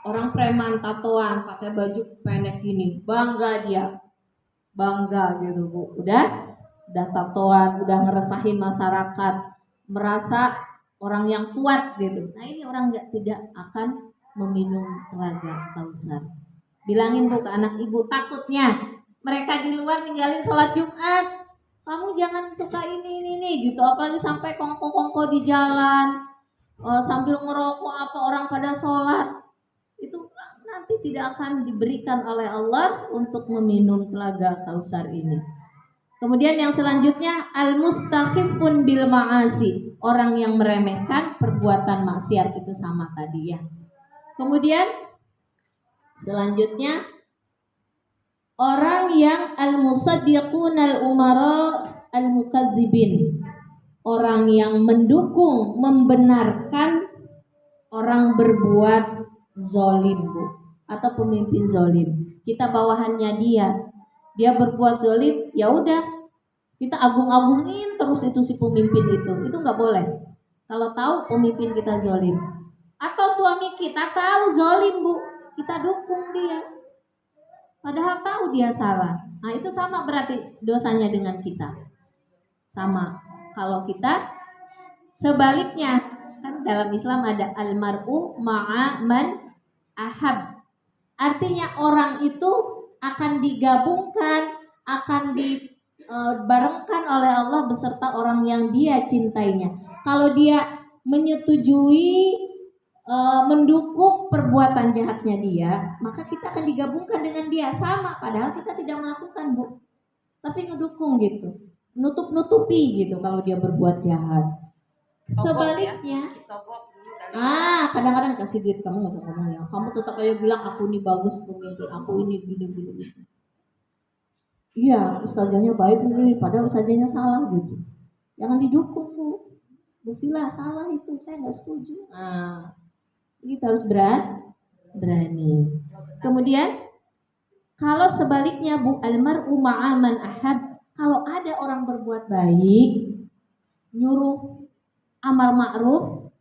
Speaker 1: orang preman tatoan pakai baju pendek gini, bangga dia. Bangga gitu Bu. Udah tatoan, udah ngeresahin masyarakat, merasa orang yang kuat gitu. Nah ini orang tidak akan meminum telaga Kausar. Bilangin Bu ke anak ibu, takutnya mereka di luar ninggalin sholat Jumat. Kamu jangan suka ini gitu, apalagi sampai kongko-kongko di jalan, sambil ngerokok apa orang pada sholat. Itu nanti tidak akan diberikan oleh Allah untuk meminum telaga Kausar ini. Kemudian yang selanjutnya al-mustakhifun bil ma'asi, orang yang meremehkan perbuatan maksiat, itu sama tadi ya. Kemudian selanjutnya orang yang al-musaddiqun al-umara al-mukazzibin, orang yang mendukung, membenarkan orang berbuat zolim, Bu, atau pemimpin zolim. Kita bawahannya dia berbuat zolim, ya udah kita agung-agungin terus itu si pemimpin itu nggak boleh. Kalau tahu pemimpin kita zolim, atau suami kita tahu zolim, Bu, kita dukung dia, padahal tahu dia salah. Nah itu sama berarti dosanya dengan kita. Sama kalau kita sebaliknya, kan dalam Islam ada almar'u ma'a man ahab. Artinya orang itu akan digabungkan, akan dibarengkan oleh Allah beserta orang yang dia cintainya. Kalau dia menyetujui, mendukung perbuatan jahatnya dia, maka kita akan digabungkan dengan dia. Sama, padahal kita tidak melakukan, Bu, tapi ngedukung gitu, nutup-nutupi gitu kalau dia berbuat jahat. Sebaliknya, kadang-kadang kasih duit, kamu nggak usah ngomong ya, kamu tetap aja bilang aku ini bagus pemimpin, aku ini gini. Iya, ustazahnya baik ini, padahal ustazahnya salah gitu. Jangan didukung, Bu. Bu Vila salah itu, saya nggak setuju. Kita harus berani. Kemudian kalau sebaliknya, Bu, almar'u ma'aman ahad, kalau ada orang berbuat baik, nyuruh amal ma'ruf,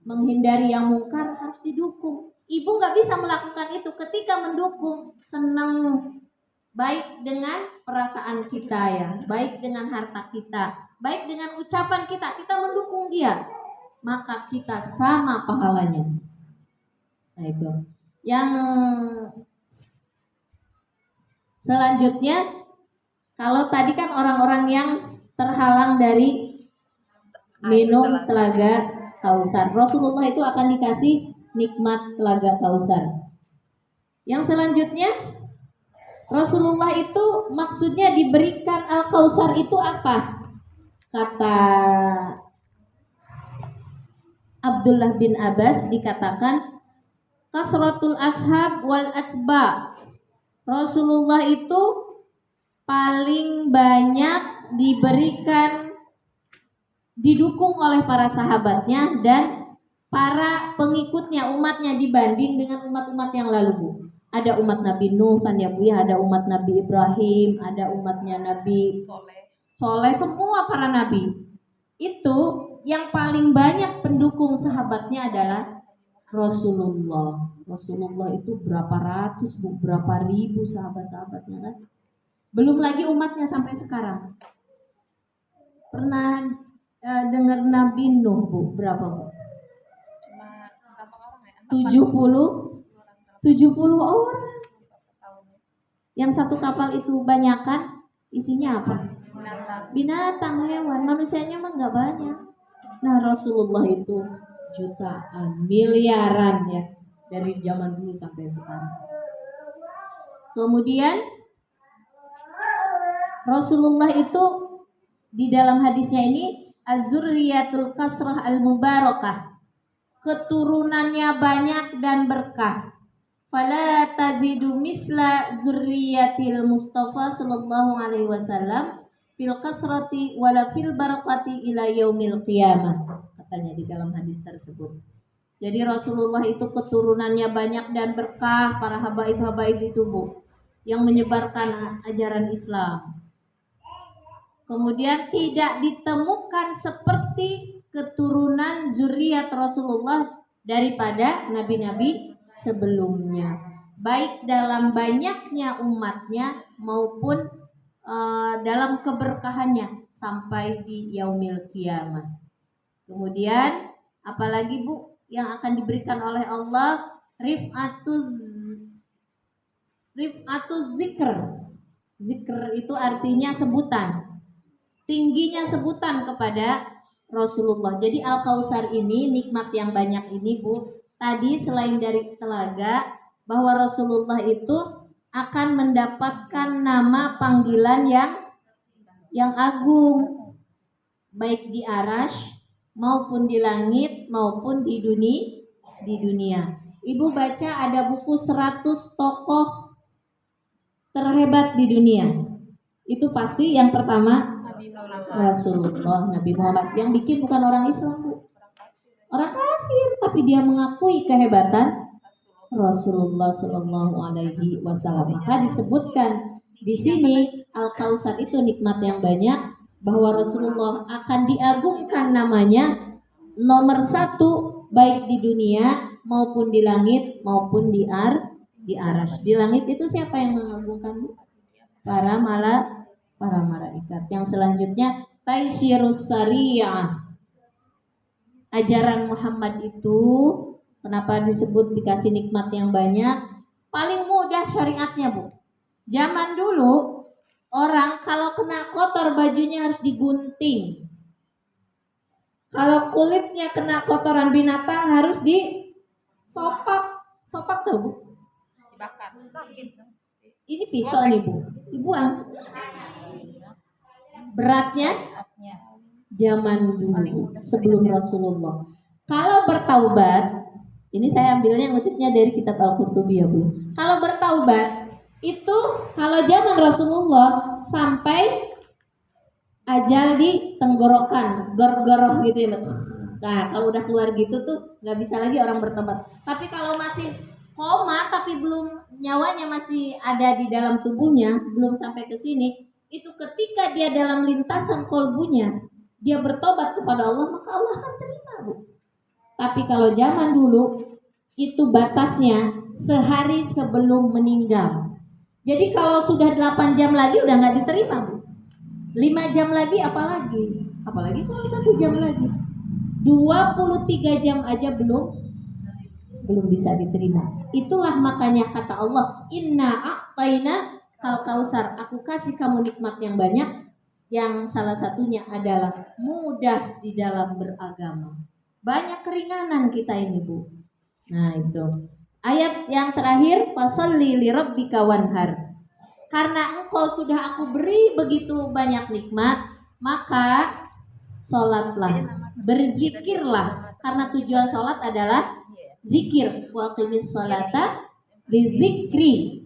Speaker 1: menghindari yang mungkar, harus didukung. Ibu nggak bisa melakukan itu ketika mendukung, senang, baik dengan perasaan kita ya, baik dengan harta kita, baik dengan ucapan kita mendukung dia, maka kita sama pahalanya. Nah itu. Yang selanjutnya, kalau tadi kan orang-orang yang terhalang dari minum telaga Kausar, Rasulullah itu akan dikasih nikmat telaga Kausar. Yang selanjutnya, Rasulullah itu maksudnya diberikan Al-Kausar itu apa? Kata Abdullah bin Abbas dikatakan kasratul ashab wal atsba. Rasulullah itu paling banyak didukung oleh para sahabatnya dan para pengikutnya, umatnya, dibanding dengan umat-umat yang lalu, Bu. Ada umat Nabi Nuh kan ya, Bu ya, ada umat Nabi Ibrahim, ada umatnya Nabi Soleh, semua para nabi. Itu yang paling banyak pendukung sahabatnya adalah Rasulullah. Rasulullah itu berapa ratus, Bu, berapa ribu sahabat-sahabatnya kan. Belum lagi umatnya sampai sekarang. Pernah dengar Nabi Nuh, Bu, berapa, Bu?
Speaker 2: Cuma berapa orang ya?
Speaker 1: 70 orang. Yang satu kapal itu banyakan isinya apa? Binatang, hewan. Manusianya mah nggak banyak. Nah Rasulullah itu jutaan, miliaran ya, dari zaman dulu sampai sekarang. Kemudian Rasulullah itu di dalam hadisnya ini az-zurriyatul kasrah al-mubarakah, keturunannya banyak dan berkah. Fala tazidu misla zurriyatil Mustafa sallallahu alaihi wasallam fil kasrati wala fil barakati ila yaumil qiyamah, katanya di dalam hadis tersebut. Jadi Rasulullah itu keturunannya banyak dan berkah, para habaib-habaib itu, Bu, yang menyebarkan ajaran Islam. Kemudian tidak ditemukan seperti keturunan zuriat Rasulullah daripada nabi-nabi sebelumnya, baik dalam banyaknya umatnya maupun dalam keberkahannya sampai di yaumil qiyamah. Kemudian apalagi, Bu, yang akan diberikan oleh Allah? Rif'atuz zikr. Zikr itu artinya sebutan, tingginya sebutan kepada Rasulullah. Jadi Al-Kausar ini, nikmat yang banyak ini, Bu, tadi selain dari telaga, bahwa Rasulullah itu akan mendapatkan nama panggilan yang agung, baik di arash maupun di langit maupun di dunia. Ibu baca ada buku 100 tokoh terhebat di dunia. Itu pasti yang pertama
Speaker 2: Nabi Muhammad.
Speaker 1: Rasulullah, Nabi Muhammad. Yang bikin bukan orang Islam, Bu. Orang kafir, tapi dia mengakui kehebatan Rasulullah Shallallahu Alaihi Wasallam. Maka disebutkan di sini Al-Kausar itu nikmat yang banyak, bahwa Rasulullah akan diagungkan namanya nomor 1 baik di dunia maupun di langit maupun di arash. Di langit itu siapa yang mengagungkan, Bu? Para malaikat. Yang selanjutnya Taisirus Syariah. Ajaran Muhammad itu kenapa disebut dikasih nikmat yang banyak? Paling mudah syariatnya, Bu. Zaman dulu orang kalau kena kotor bajunya harus digunting. Kalau kulitnya kena kotoran binatang harus disopak. Sopak tahu, Bu?
Speaker 2: Dibakar.
Speaker 1: Ini pisau nih, Bu. Dibuang. Beratnya zaman dulu sebelum Rasulullah. Kalau bertaubat, ini saya ambilnya ngutipnya dari kitab Al-Qurtubi ya, Bu. Kalau bertaubat itu kalau zaman Rasulullah sampai ajal di tenggorokan, gor-goroh gitu ya. Nah, kalau udah keluar gitu tuh nggak bisa lagi orang bertobat. Tapi kalau masih koma tapi belum, nyawanya masih ada di dalam tubuhnya, belum sampai ke sini, itu ketika dia dalam lintasan kolbunya, dia bertobat kepada Allah, maka Allah akan terima, Bu. Tapi kalau zaman dulu itu batasnya sehari sebelum meninggal. Jadi kalau sudah 8 jam lagi udah nggak diterima, Bu. 5 jam lagi apalagi kalau 1 jam lagi. 23 jam aja belum bisa diterima. Itulah makanya kata Allah, Inna a'taina kal kausar, aku kasih kamu nikmat yang banyak, yang salah satunya adalah mudah di dalam beragama. Banyak keringanan kita ini, Bu. Nah, itu. Ayat yang terakhir, fasalli li rabbika wanhar. Karena engkau sudah aku beri begitu banyak nikmat, maka sholatlah, berzikirlah. Karena tujuan sholat adalah zikir. Wa aqimis sholata lidzikri.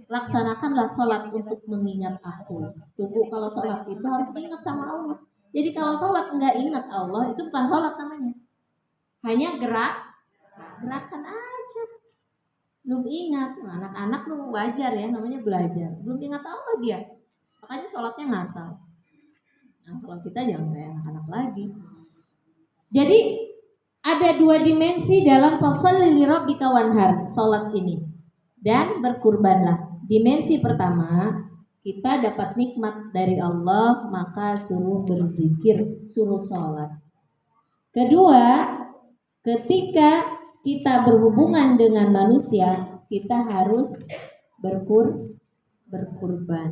Speaker 1: Laksanakanlah sholat untuk mengingat aku. Tunggu, kalau sholat itu harus ingat sama Allah. Jadi kalau sholat enggak ingat Allah, itu bukan sholat namanya. Hanya gerakan aja. Belum ingat. Nah, anak-anak lu wajar ya, namanya belajar. Belum ingat Allah dia. Makanya sholatnya ngasal. Nah, kalau kita jangan kayak anak-anak lagi. Jadi ada 2 dimensi dalam fasholli li rabbika wanhar, sholat ini. Dan berkurbanlah. Dimensi pertama, kita dapat nikmat dari Allah, maka suruh berzikir, suruh sholat. Kedua, ketika kita berhubungan dengan manusia, kita harus berkurban.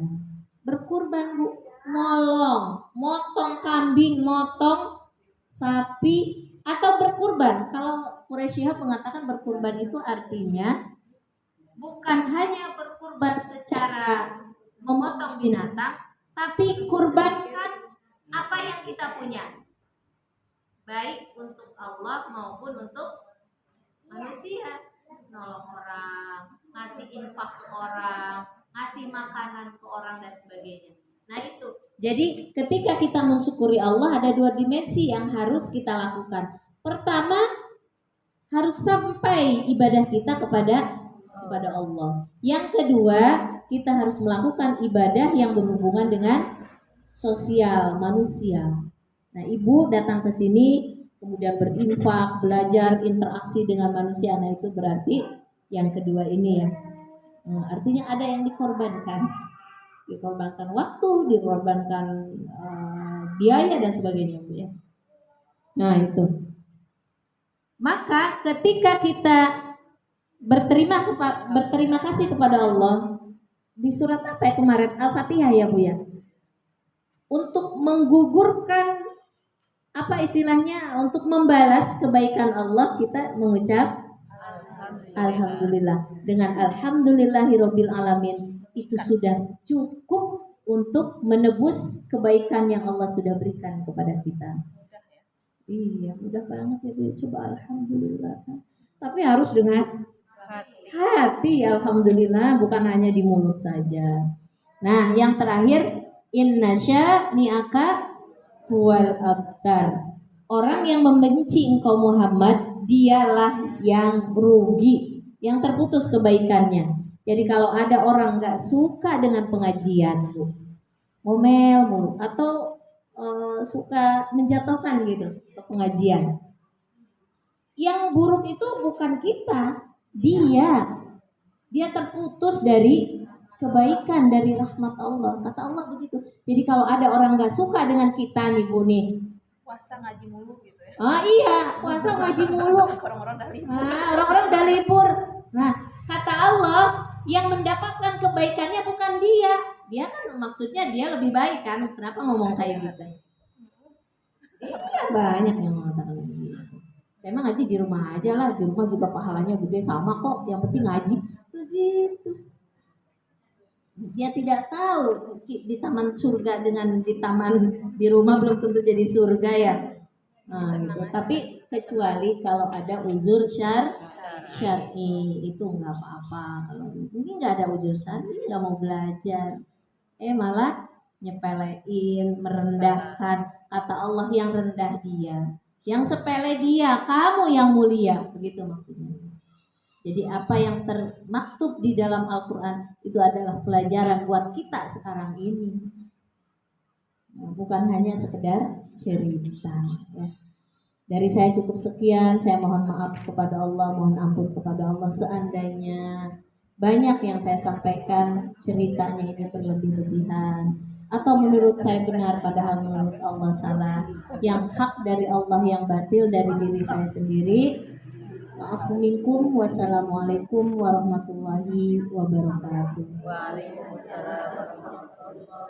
Speaker 1: Berkurban, Bu, nolong, motong kambing, motong sapi, atau berkurban. Kalau Quraisy Shihab mengatakan berkurban itu artinya bukan hanya berkurban secara memotong binatang, tapi kurbankan apa yang kita punya, baik untuk Allah maupun untuk manusia. Nolong orang, ngasih infak ke orang, ngasih makanan ke orang dan sebagainya. Nah itu. Jadi ketika kita mensyukuri Allah, ada 2 dimensi yang harus kita lakukan. Pertama, harus sampai ibadah kita kepada Allah. Yang kedua, kita harus melakukan ibadah yang berhubungan dengan sosial manusia. Nah, ibu datang ke sini kemudian berinfak, belajar interaksi dengan manusia. Nah, itu berarti yang kedua ini ya. Artinya ada yang dikorbankan. Dikorbankan waktu, dikorbankan biaya dan sebagainya, Bu ya. Nah, itu. Maka ketika kita berterima kasih kepada Allah di surat apa ya kemarin, Al-Fatihah ya, Bu ya, untuk menggugurkan apa istilahnya, untuk membalas kebaikan Allah, kita mengucap Alhamdulillah. Dengan alhamdulillahirabbil alamin itu sudah cukup untuk menebus kebaikan yang Allah sudah berikan kepada kita.
Speaker 2: Mudah ya.
Speaker 1: Iya, mudah banget ya Bu. Coba alhamdulillah. Tapi harus dengan
Speaker 2: Hati.
Speaker 1: hati, alhamdulillah, bukan hanya di mulut saja. Nah, yang terakhir, inna syani'aka huwal abtar. Orang yang membenci engkau Muhammad, dialah yang rugi, yang terputus kebaikannya. Jadi kalau ada orang nggak suka dengan pengajian, Bu, ngomel mulu atau suka menjatuhkan gitu ke pengajian. Yang buruk itu bukan kita, dia terputus dari kebaikan, dari rahmat Allah. Kata Allah begitu. Jadi kalau ada orang nggak suka dengan kita nih Bu nih,
Speaker 2: Puasa ngaji mulu gitu ya.
Speaker 1: iya puasa ngaji mulu,
Speaker 2: Orang-orang udah libur.
Speaker 1: orang-orang udah libur. Nah kata Allah, yang mendapatkan kebaikannya bukan dia kan maksudnya dia lebih baik kan, kenapa ngomong kayak gitu? Iya banyak yang mengatakan begitu. Saya mah ngaji di rumah aja lah, di rumah juga pahalanya gede sama kok, yang penting ngaji. Begitu. Dia tidak tahu di taman surga dengan di taman di rumah belum tentu jadi surga ya. Nah, gitu. Tapi kecuali kalau ada uzur syar'i itu nggak apa-apa. Kalau ini nggak ada uzur syar'i, nggak mau belajar, malah nyepelein, merendahkan. Kata Allah yang rendah dia, yang sepele dia, kamu yang mulia, begitu maksudnya. Jadi apa yang termaktub di dalam Al-Quran itu adalah pelajaran buat kita sekarang ini. Bukan hanya sekedar cerita ya. Dari saya cukup sekian, saya mohon maaf kepada Allah, mohon ampun kepada Allah seandainya banyak yang saya sampaikan ceritanya ini berlebih-lebihan atau menurut saya benar padahal menurut Allah salah. Yang hak dari Allah, yang batil dari diri saya sendiri. Maaf minkum, wassalamualaikum warahmatullahi wabarakatuh.
Speaker 2: Waalaikumsalam.